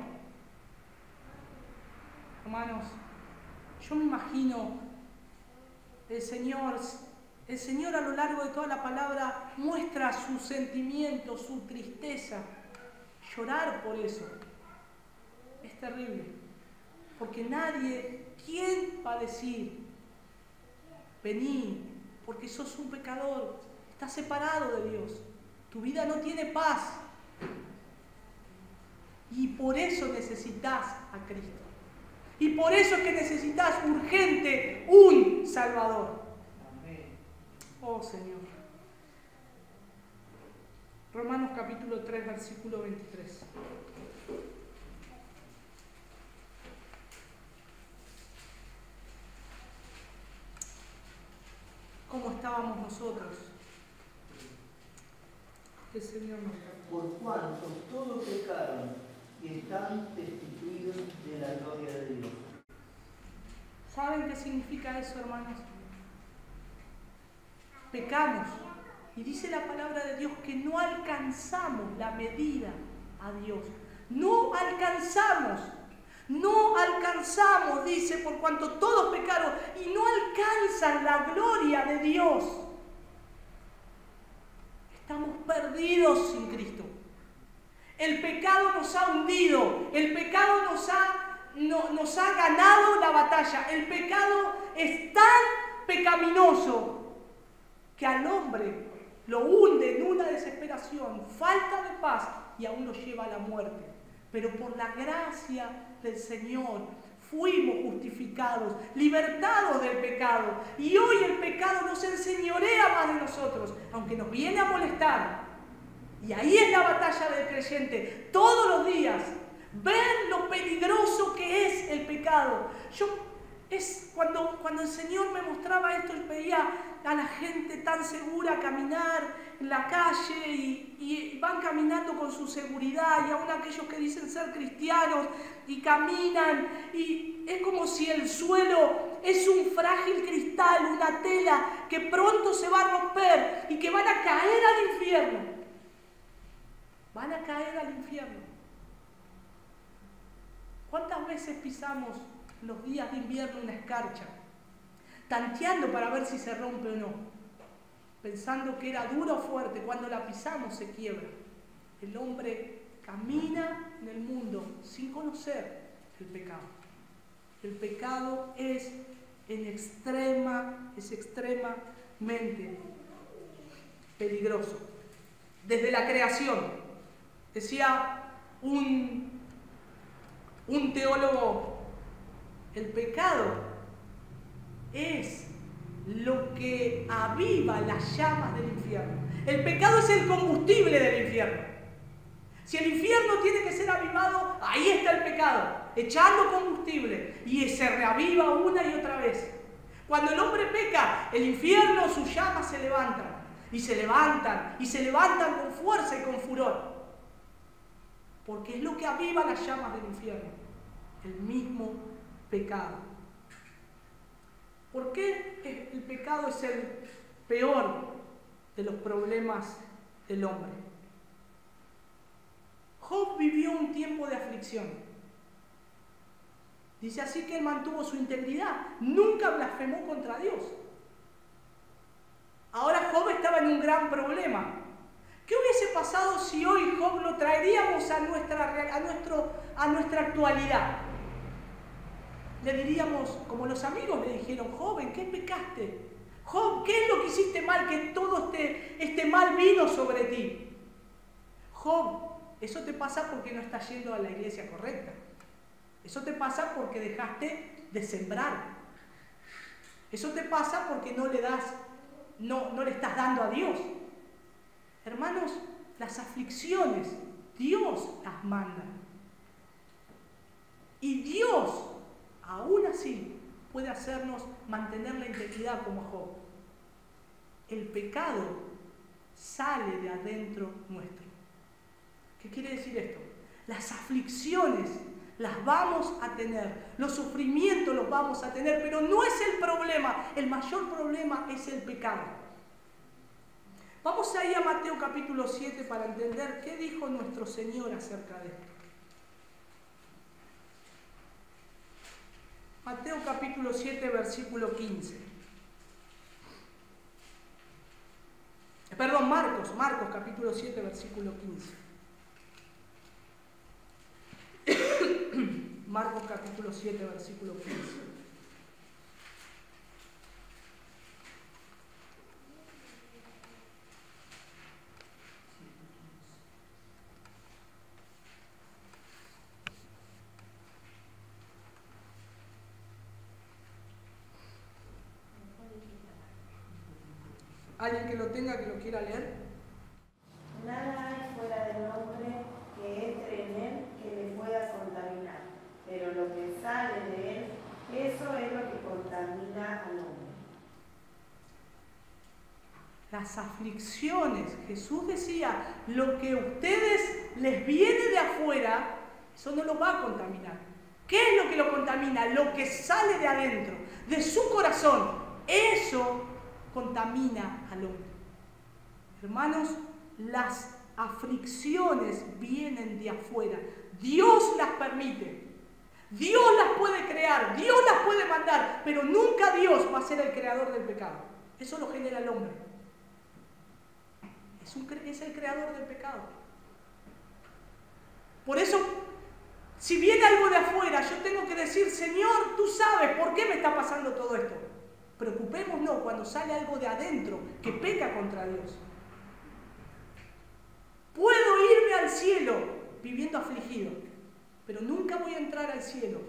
Hermanos, yo me imagino el Señor a lo largo de toda la palabra muestra sus sentimientos, su tristeza. Llorar por eso es terrible, porque ¿quién va a decir, vení, porque sos un pecador, estás separado de Dios, tu vida no tiene paz, y por eso necesitas a Cristo. Y por eso es que necesitas urgente un Salvador. Oh Señor. Romanos capítulo 3, versículo 23. ¿Cómo estábamos nosotros? Que el Señor nos perdone. Por cuanto todos pecaron y están destituidos de la gloria de Dios. ¿Saben qué significa eso, hermanos? Pecamos. Y dice la palabra de Dios que no alcanzamos la medida a Dios. No alcanzamos. No alcanzamos, dice, por cuanto todos pecaron y no alcanzan la gloria de Dios. Estamos perdidos sin Cristo. El pecado nos ha hundido. El pecado nos ha ganado la batalla. El pecado es tan pecaminoso que al hombre lo hunde en una desesperación, falta de paz y aún lo lleva a la muerte. Pero por la gracia del Señor fuimos justificados, libertados del pecado. Y hoy el pecado nos enseñorea más de nosotros, aunque nos viene a molestar. Y ahí es la batalla del creyente, todos los días. Ver lo peligroso que es el pecado. Cuando el Señor me mostraba esto, yo veía a la gente tan segura caminar en la calle y van caminando con su seguridad, y aún aquellos que dicen ser cristianos y caminan, y es como si el suelo es un frágil cristal, una tela que pronto se va a romper y que van a caer al infierno. Van a caer al infierno. ¿Cuántas veces pisamos los días de invierno una escarcha, tanteando para ver si se rompe o no, pensando que era dura o fuerte? Cuando la pisamos se quiebra. El hombre camina en el mundo sin conocer el pecado. El pecado es extremadamente peligroso. Desde la creación, decía un teólogo, el pecado es lo que aviva las llamas del infierno. El pecado es el combustible del infierno. Si el infierno tiene que ser avivado, ahí está el pecado, echando combustible, y se reaviva una y otra vez. Cuando el hombre peca, el infierno, sus llamas se levantan, y se levantan, y se levantan con fuerza y con furor. Porque es lo que aviva las llamas del infierno, el mismo pecado. ¿Por qué el pecado es el peor de los problemas del hombre? Job vivió un tiempo de aflicción. Dice así que él mantuvo su integridad, nunca blasfemó contra Dios. Ahora Job estaba en un gran problema. ¿Qué hubiese pasado si hoy Job lo traeríamos a nuestra actualidad? Le diríamos, como los amigos le dijeron: Job, ¿en qué pecaste? Job, ¿qué es lo que hiciste mal que todo este mal vino sobre ti? Job, eso te pasa porque no estás yendo a la iglesia correcta. Eso te pasa porque dejaste de sembrar. Eso te pasa porque no le estás dando a Dios. Hermanos, las aflicciones Dios las manda. Y Dios, aún así, puede hacernos mantener la integridad como Job. El pecado sale de adentro nuestro. ¿Qué quiere decir esto? Las aflicciones las vamos a tener, los sufrimientos los vamos a tener, pero no es el problema. El mayor problema es el pecado. Vamos ahí a Mateo capítulo 7 para entender qué dijo nuestro Señor acerca de esto. Mateo capítulo 7, versículo 15. Perdón, Marcos capítulo 7, versículo 15. Marcos capítulo 7, versículo 15. ¿Alguien que lo tenga, que lo quiera leer? Nada hay fuera del hombre que entre en él que le pueda contaminar, pero lo que sale de él, eso es lo que contamina al hombre. Las aflicciones, Jesús decía, lo que a ustedes les viene de afuera, eso no los va a contaminar. ¿Qué es lo que lo contamina? Lo que sale de adentro, de su corazón. Eso contamina al hombre. Hermanos, las aflicciones vienen de afuera. Dios las permite. Dios las puede crear, Dios las puede mandar, pero nunca Dios va a ser el creador del pecado. Eso lo genera el hombre. Es el creador del pecado. Por eso, si viene algo de afuera, yo tengo que decir, Señor, tú sabes por qué me está pasando todo esto. Preocupémonos cuando sale algo de adentro que peca contra Dios. Puedo irme al cielo viviendo afligido, pero nunca voy a entrar al cielo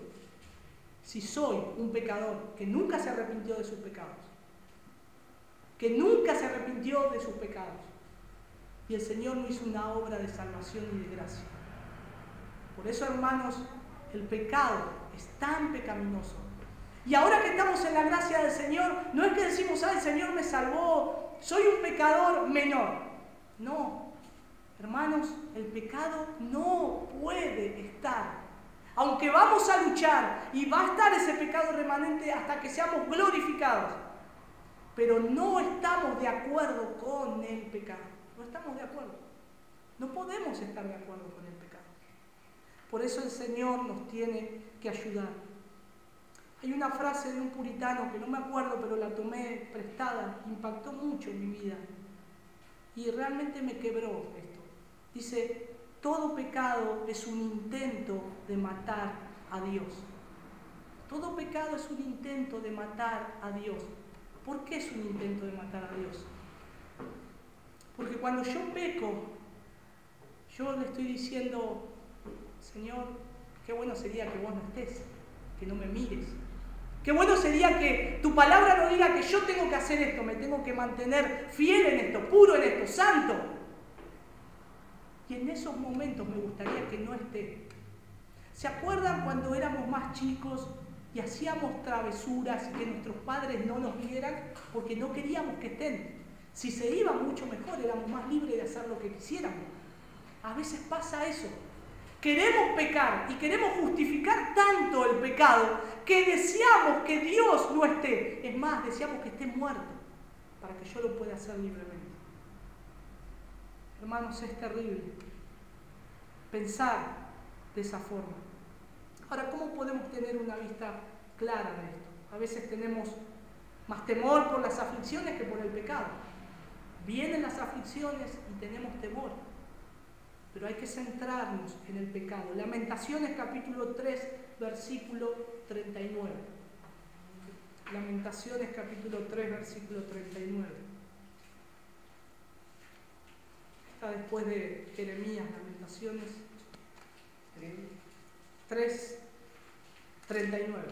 si soy un pecador que nunca se arrepintió de sus pecados. Que nunca se arrepintió de sus pecados. Y el Señor no hizo una obra de salvación y de gracia. Por eso, hermanos, el pecado es tan pecaminoso. Y ahora que estamos en la gracia del Señor, no es que decimos, el Señor me salvó, soy un pecador menor. No, hermanos, el pecado no puede estar. Aunque vamos a luchar y va a estar ese pecado remanente hasta que seamos glorificados, pero no estamos de acuerdo con el pecado. No estamos de acuerdo. No podemos estar de acuerdo con el pecado. Por eso el Señor nos tiene que ayudar. Hay una frase de un puritano que no me acuerdo, pero la tomé prestada, impactó mucho en mi vida. Y realmente me quebró esto. Dice, todo pecado es un intento de matar a Dios. Todo pecado es un intento de matar a Dios. ¿Por qué es un intento de matar a Dios? Porque cuando yo peco, yo le estoy diciendo, Señor, qué bueno sería que vos no estés, que no me mires. Qué bueno sería que tu palabra no diga que yo tengo que hacer esto, me tengo que mantener fiel en esto, puro en esto, santo. Y en esos momentos me gustaría que no esté. ¿Se acuerdan cuando éramos más chicos y hacíamos travesuras y que nuestros padres no nos vieran porque no queríamos que estén? Si se iba mucho mejor, éramos más libres de hacer lo que quisiéramos. A veces pasa eso. Queremos pecar y queremos justificar tanto el pecado que deseamos que Dios no esté. Es más, deseamos que esté muerto para que yo lo pueda hacer libremente. Hermanos, es terrible pensar de esa forma. Ahora, ¿cómo podemos tener una vista clara de esto? A veces tenemos más temor por las aflicciones que por el pecado. Vienen las aflicciones y tenemos temor, pero hay que centrarnos en el pecado. Lamentaciones capítulo 3, versículo 39. Lamentaciones capítulo 3, versículo 39. Está después de Jeremías, Lamentaciones 3, 39.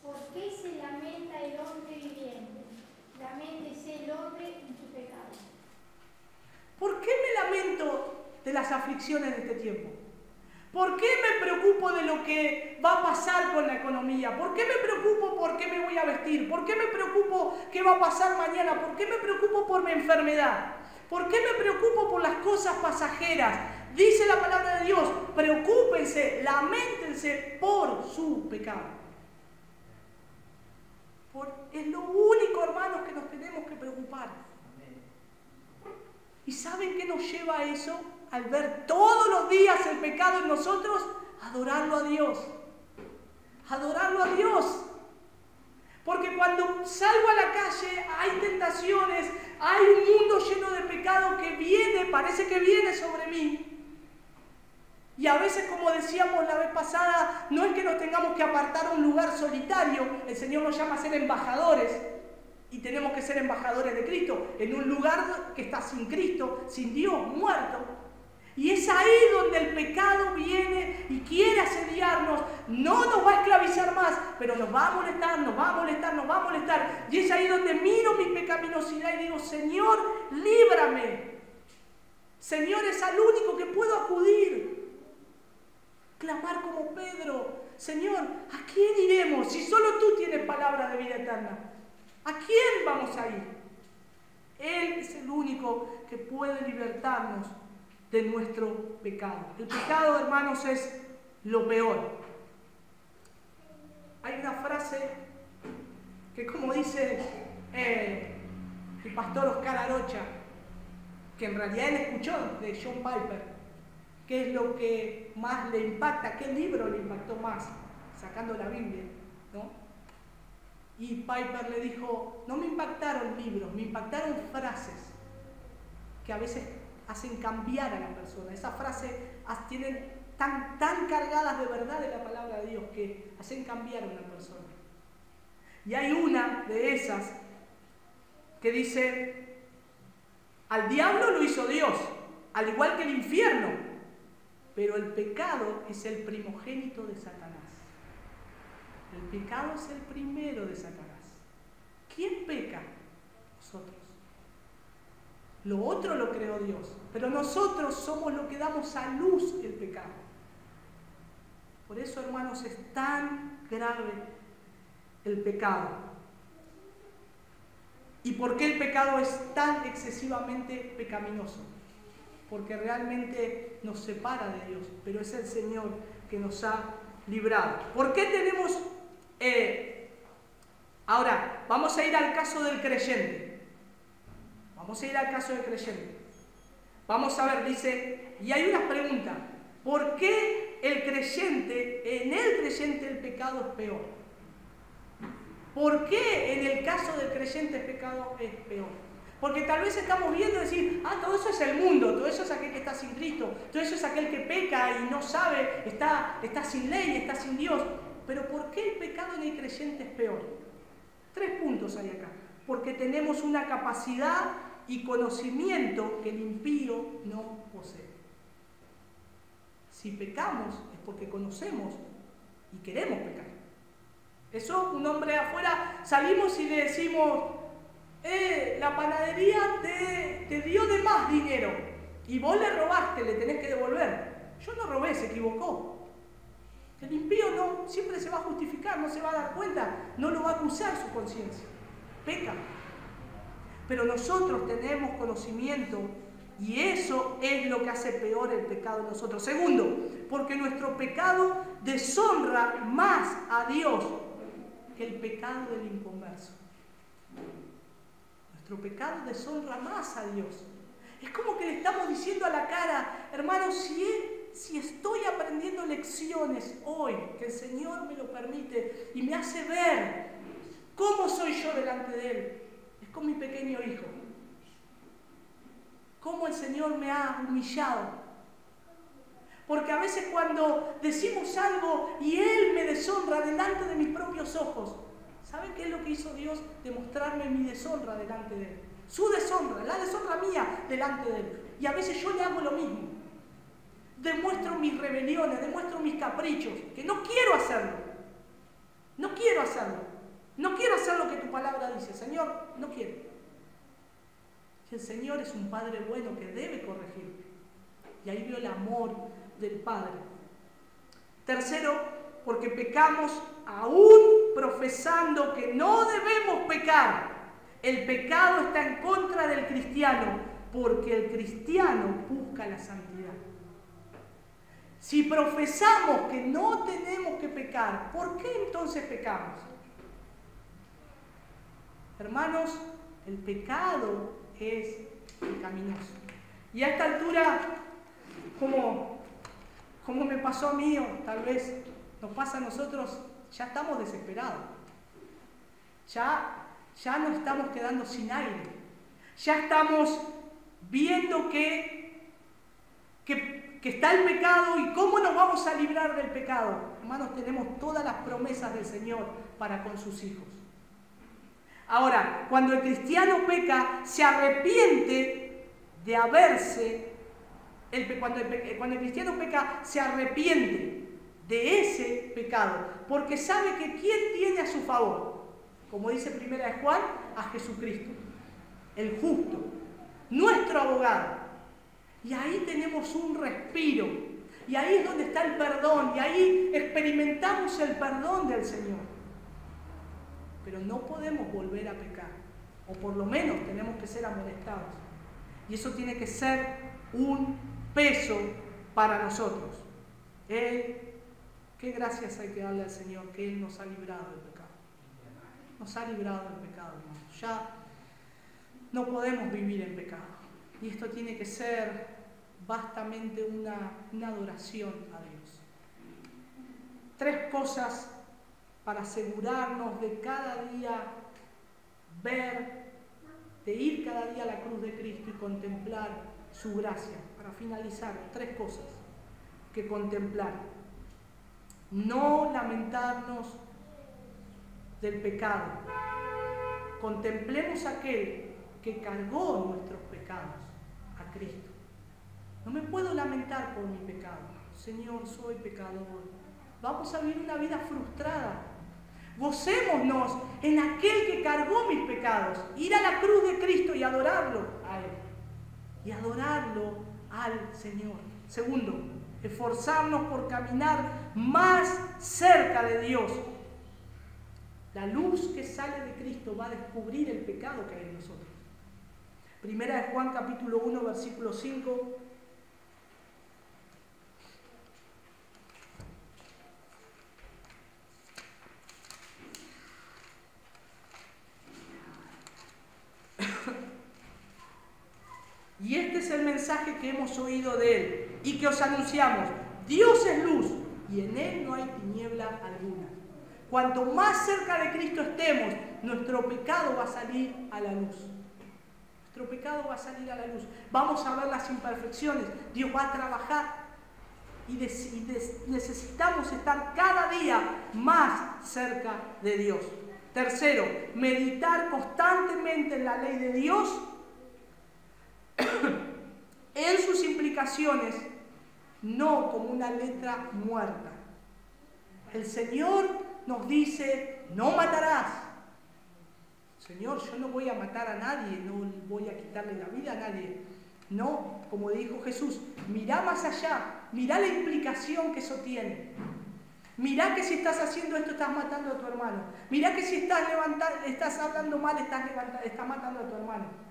¿Por qué se lamenta el hombre viviente? Laméntese el hombre en su pecado. ¿Por qué me lamento de las aflicciones de este tiempo? ¿Por qué me preocupo de lo que va a pasar con la economía? ¿Por qué me preocupo por qué me voy a vestir? ¿Por qué me preocupo qué va a pasar mañana? ¿Por qué me preocupo por mi enfermedad? ¿Por qué me preocupo por las cosas pasajeras? Dice la palabra de Dios, preocúpense, lamentense por su pecado. Es lo único, hermanos, que nos tenemos que preocupar. ¿Y saben qué nos lleva a eso? Al ver todos los días el pecado en nosotros, adorarlo a Dios. Adorarlo a Dios. Porque cuando salgo a la calle hay tentaciones, hay un mundo lleno de pecado que viene, parece que viene sobre mí. Y a veces, como decíamos la vez pasada, no es que nos tengamos que apartar a un lugar solitario. El Señor nos llama a ser embajadores. Y tenemos que ser embajadores de Cristo. En un lugar que está sin Cristo, sin Dios, muerto. Y es ahí donde el pecado viene y quiere asediarnos. No nos va a esclavizar más, pero nos va a molestar, nos va a molestar, nos va a molestar. Y es ahí donde miro mi pecaminosidad y digo, Señor, líbrame. Señor, es al único que puedo acudir. Clamar como Pedro, Señor, ¿a quién iremos si solo tú tienes palabra de vida eterna? ¿A quién vamos a ir? Él es el único que puede libertarnos de nuestro pecado. El pecado, hermanos, es lo peor. Hay una frase que, como dice el pastor Oscar Arocha, que en realidad él escuchó de John Piper, qué es lo que más le impacta, qué libro le impactó más, sacando la Biblia, ¿no? Y Piper le dijo, no me impactaron libros, me impactaron frases que a veces hacen cambiar a la persona. Esas frases tienen tan cargadas de verdad de la palabra de Dios que hacen cambiar a una persona. Y hay una de esas que dice, al diablo lo hizo Dios, al igual que el infierno, pero el pecado es el primogénito de Satanás. El pecado es el primero de Satanás. ¿Quién peca? Nosotros. Lo otro lo creó Dios, pero nosotros somos los que damos a luz el pecado. Por eso, hermanos, es tan grave el pecado. ¿Y por qué el pecado es tan excesivamente pecaminoso? Porque realmente nos separa de Dios, pero es el Señor que nos ha librado. ¿Por qué tenemos... Ahora, vamos a ir al caso del creyente. Vamos a ir al caso del creyente. Vamos a ver, dice, y hay una pregunta. ¿Por qué en el creyente el pecado es peor? ¿Por qué en el caso del creyente el pecado es peor? Porque tal vez estamos viendo decir, todo eso es el mundo, todo eso es aquel que está sin Cristo, todo eso es aquel que peca y no sabe, está sin ley, está sin Dios. Pero ¿por qué el pecado en el creyente es peor? 3 puntos hay acá. Porque tenemos una capacidad y conocimiento que el impío no posee. Si pecamos es porque conocemos y queremos pecar. Eso, un hombre de afuera, salimos y le decimos, la panadería te dio de más dinero y vos le robaste, le tenés que devolver. Yo no robé, se equivocó. El impío no, siempre se va a justificar, no se va a dar cuenta, no lo va a acusar su conciencia. Peca. Pero nosotros tenemos conocimiento y eso es lo que hace peor el pecado en nosotros. Segundo, porque nuestro pecado deshonra más a Dios que el pecado del inconverso. Nuestro pecado deshonra más a Dios. Es como que le estamos diciendo a la cara, hermano, si estoy aprendiendo lecciones hoy, que el Señor me lo permite y me hace ver cómo soy yo delante de Él, es con mi pequeño hijo. Cómo el Señor me ha humillado. Porque a veces cuando decimos algo y Él me deshonra delante de mis propios ojos, ¿saben qué es lo que hizo Dios? Demostrarme mi deshonra delante de Él. Su deshonra, la deshonra mía delante de Él. Y a veces yo le hago lo mismo. Demuestro mis rebeliones, demuestro mis caprichos, que no quiero hacerlo. No quiero hacerlo. No quiero hacer lo que tu palabra dice. Señor, no quiero. Y el Señor es un Padre bueno que debe corregirme. Y ahí veo el amor del Padre. Tercero, porque pecamos aún profesando que no debemos pecar. El pecado está en contra del cristiano, porque el cristiano busca la santidad. Si profesamos que no tenemos que pecar, ¿por qué entonces pecamos? Hermanos, el pecado es pecaminoso. Y a esta altura, como me pasó a mí, o tal vez nos pasa a nosotros, ya estamos desesperados. Ya nos estamos quedando sin aire. Ya estamos viendo que está el pecado y cómo nos vamos a librar del pecado. Hermanos, tenemos todas las promesas del Señor para con sus hijos. Ahora, cuando el cristiano peca, se arrepiente de haberse Cuando el cristiano peca, se arrepiente de ese pecado, porque sabe que ¿quién tiene a su favor? Como dice 1 de Juan, a Jesucristo, el justo, nuestro abogado. Y ahí tenemos un respiro, y ahí es donde está el perdón, y ahí experimentamos el perdón del Señor. Pero no podemos volver a pecar, o por lo menos tenemos que ser amonestados. Y eso tiene que ser un peso para nosotros. Qué gracias hay que darle al Señor, que Él nos ha librado del pecado. Nos ha librado del pecado, hermanos. Ya no podemos vivir en pecado. Y esto tiene que ser vastamente una adoración a Dios. 3 cosas para asegurarnos de cada día ver, de ir cada día a la cruz de Cristo y contemplar su gracia. Para finalizar, 3 cosas que contemplar. No lamentarnos del pecado. Contemplemos a aquel que cargó nuestros pecados, a Cristo. No me puedo lamentar por mi pecado. Señor, soy pecador. Vamos a vivir una vida frustrada. Gocémonos en aquel que cargó mis pecados. Ir a la cruz de Cristo y adorarlo a Él. Y adorarlo al Señor. Segundo, esforzarnos por caminar más cerca de Dios. La luz que sale de Cristo va a descubrir el pecado que hay en nosotros. 1 de Juan capítulo 1, versículo 5. Y este es el mensaje que hemos oído de Él y que os anunciamos. Dios es luz y en Él no hay tiniebla alguna. Cuanto más cerca de Cristo estemos, nuestro pecado va a salir a la luz. Nuestro pecado va a salir a la luz. Vamos a ver las imperfecciones. Dios va a trabajar y necesitamos estar cada día más cerca de Dios. Tercero, meditar constantemente en la ley de Dios, en sus implicaciones, no como una letra muerta. El Señor nos dice, no matarás. Señor, yo no voy a matar a nadie, no voy a quitarle la vida a nadie. No, como dijo Jesús, mirá más allá, mirá la implicación que eso tiene. Mirá que si estás haciendo esto estás matando a tu hermano. Mirá que si estás hablando mal estás matando a tu hermano.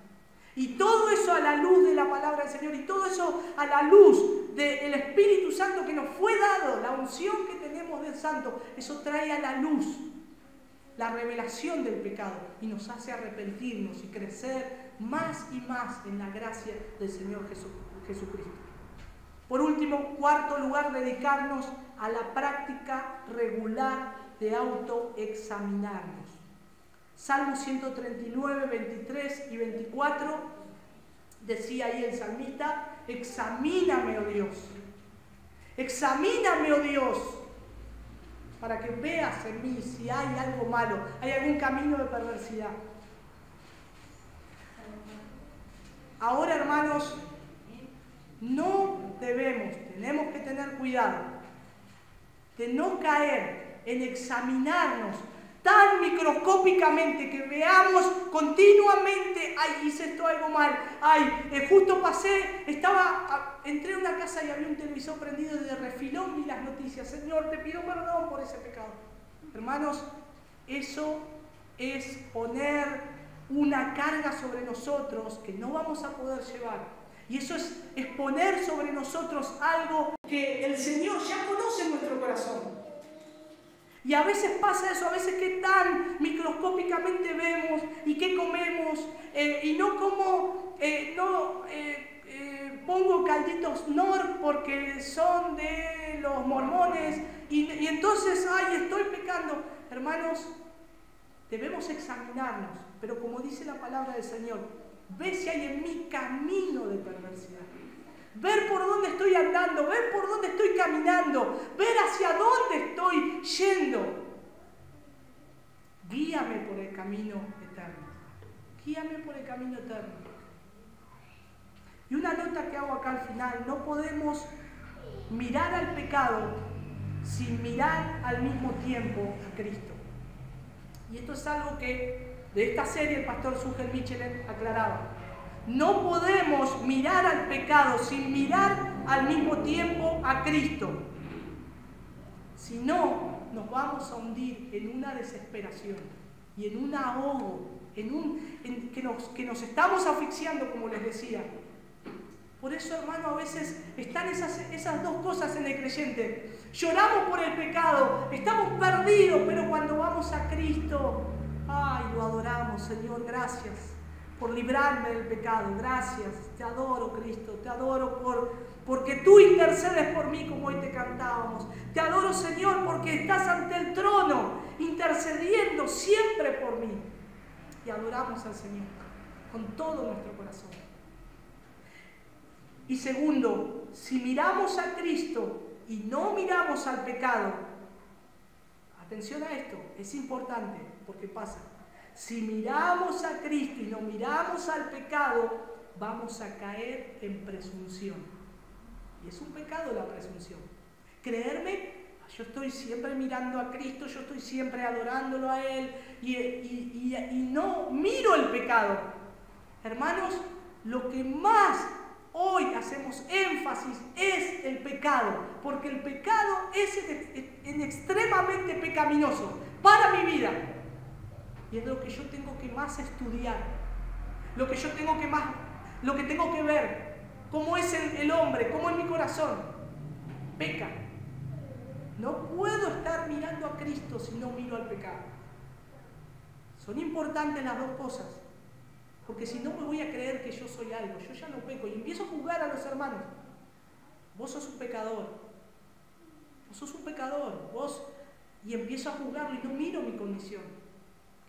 Y todo eso a la luz de la palabra del Señor, y todo eso a la luz del Espíritu Santo que nos fue dado, la unción que tenemos del Santo, eso trae a la luz la revelación del pecado y nos hace arrepentirnos y crecer más y más en la gracia del Señor Jesucristo. Por último, cuarto lugar, dedicarnos a la práctica regular de autoexaminarnos. Salmo 139, 23 y 24, decía ahí el salmista, examíname, oh Dios, examíname, oh Dios, para que veas en mí si hay algo malo, hay algún camino de perversidad. Ahora, hermanos, tenemos que tener cuidado de no caer en examinarnos tan microscópicamente que veamos continuamente, ay, hice esto algo mal, ay, justo entré a una casa y había un televisor prendido y de refilón vi las noticias, Señor, te pido perdón por ese pecado. Hermanos, eso es poner una carga sobre nosotros que no vamos a poder llevar. Y eso es poner sobre nosotros algo que el Señor ya conoce en nuestro corazón. Y a veces pasa eso, a veces que tan microscópicamente vemos y qué comemos, y no como, pongo calditos Nor porque son de los mormones, y entonces, ay, estoy pecando. Hermanos, debemos examinarnos, pero como dice la palabra del Señor, ve si hay en mí camino de perversidad. Ver por dónde estoy andando, ver por dónde estoy caminando, ver hacia dónde estoy yendo. Guíame por el camino eterno. Guíame por el camino eterno. Y una nota que hago acá al final: no podemos mirar al pecado sin mirar al mismo tiempo a Cristo. Y esto es algo que de esta serie el pastor Sugel Michelin aclaraba. No podemos mirar al pecado sin mirar al mismo tiempo a Cristo. Si no, nos vamos a hundir en una desesperación y en un ahogo, que nos estamos asfixiando, como les decía. Por eso, hermano, a veces están esas dos cosas en el creyente. Lloramos por el pecado, estamos perdidos, pero cuando vamos a Cristo, ¡ay, lo adoramos! Señor, gracias por librarme del pecado, gracias, te adoro, Cristo, te adoro porque tú intercedes por mí, como hoy te cantábamos. Te adoro, Señor, porque estás ante el trono, intercediendo siempre por mí. Y adoramos al Señor con todo nuestro corazón. Y segundo, si miramos a Cristo y no miramos al pecado, atención a esto, es importante porque pasa. Si miramos a Cristo y no miramos al pecado, vamos a caer en presunción. Y es un pecado la presunción. Creerme, yo estoy siempre mirando a Cristo, yo estoy siempre adorándolo a Él y no miro el pecado. Hermanos, lo que más hoy hacemos énfasis es el pecado, porque el pecado es extremadamente pecaminoso para mi vida. Y es lo que yo tengo que más estudiar, lo que tengo que ver, cómo es el hombre, cómo es mi corazón. Peca. No puedo estar mirando a Cristo si no miro al pecado. Son importantes las dos cosas, porque si no me voy a creer que yo soy algo, yo ya no peco y empiezo a juzgar a los hermanos. Vos sos un pecador, y empiezo a juzgarlo y no miro mi condición,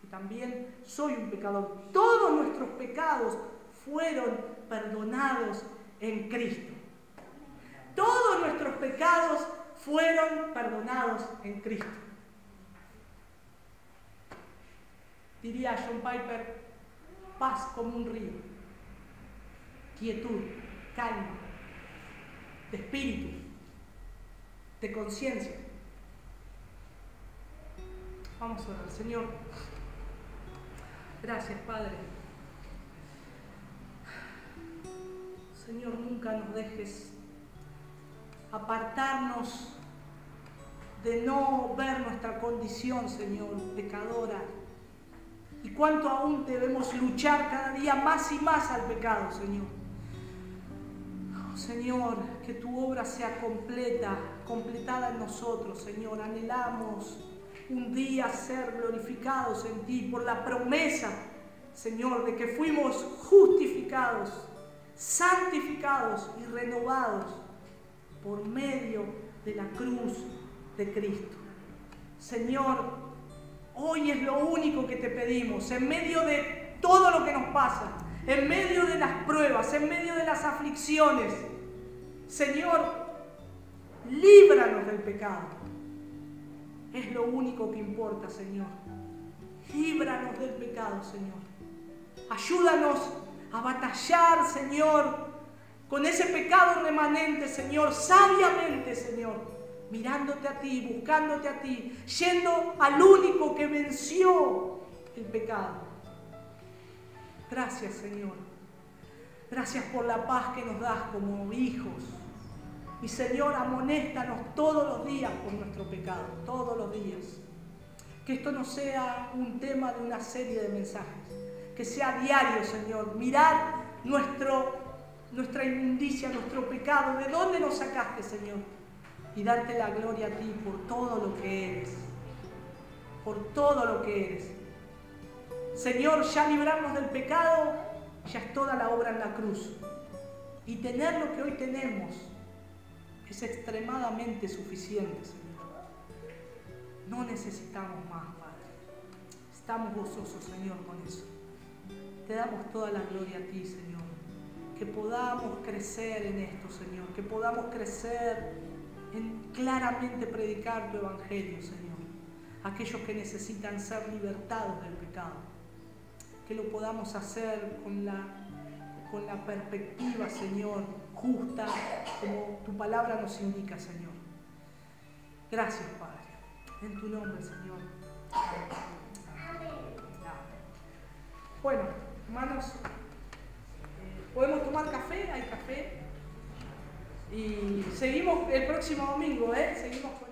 que también soy un pecador. Todos nuestros pecados fueron perdonados en Cristo. Todos nuestros pecados fueron perdonados en Cristo. Diría John Piper: paz como un río, quietud, calma, de espíritu, de conciencia. Vamos a orar. Señor, gracias, Padre. Señor, nunca nos dejes apartarnos de no ver nuestra condición, Señor, pecadora. Y cuánto aún debemos luchar cada día más y más al pecado, Señor. Oh, Señor, que tu obra sea completada en nosotros, Señor. Anhelamos un día ser glorificados en ti por la promesa, Señor, de que fuimos justificados, santificados y renovados por medio de la cruz de Cristo. Señor, hoy es lo único que te pedimos, en medio de todo lo que nos pasa, en medio de las pruebas, en medio de las aflicciones. Señor, líbranos del pecado. Es lo único que importa, Señor. Líbranos del pecado, Señor. Ayúdanos a batallar, Señor, con ese pecado remanente, Señor, sabiamente, Señor, mirándote a ti, buscándote a ti, yendo al único que venció el pecado. Gracias, Señor. Gracias por la paz que nos das como hijos. Y, Señor, amonéstanos todos los días por nuestro pecado, todos los días. Que esto no sea un tema de una serie de mensajes, que sea diario, Señor, mirar nuestra inmundicia, nuestro pecado, de dónde nos sacaste, Señor, y darte la gloria a ti por todo lo que eres, por todo lo que eres. Señor, ya librarnos del pecado, ya es toda la obra en la cruz. Y tener lo que hoy tenemos es extremadamente suficiente, Señor. No necesitamos más, Padre. Estamos gozosos, Señor, con eso. Te damos toda la gloria a ti, Señor. Que podamos crecer en esto, Señor. Que podamos crecer en claramente predicar tu evangelio, Señor. Aquellos que necesitan ser libertados del pecado. Que lo podamos hacer con la con la perspectiva, Señor, justa, como tu palabra nos indica, Señor. Gracias, Padre. En tu nombre, Señor. Amén. Bueno, hermanos, podemos tomar café, hay café. Y seguimos el próximo domingo, Seguimos con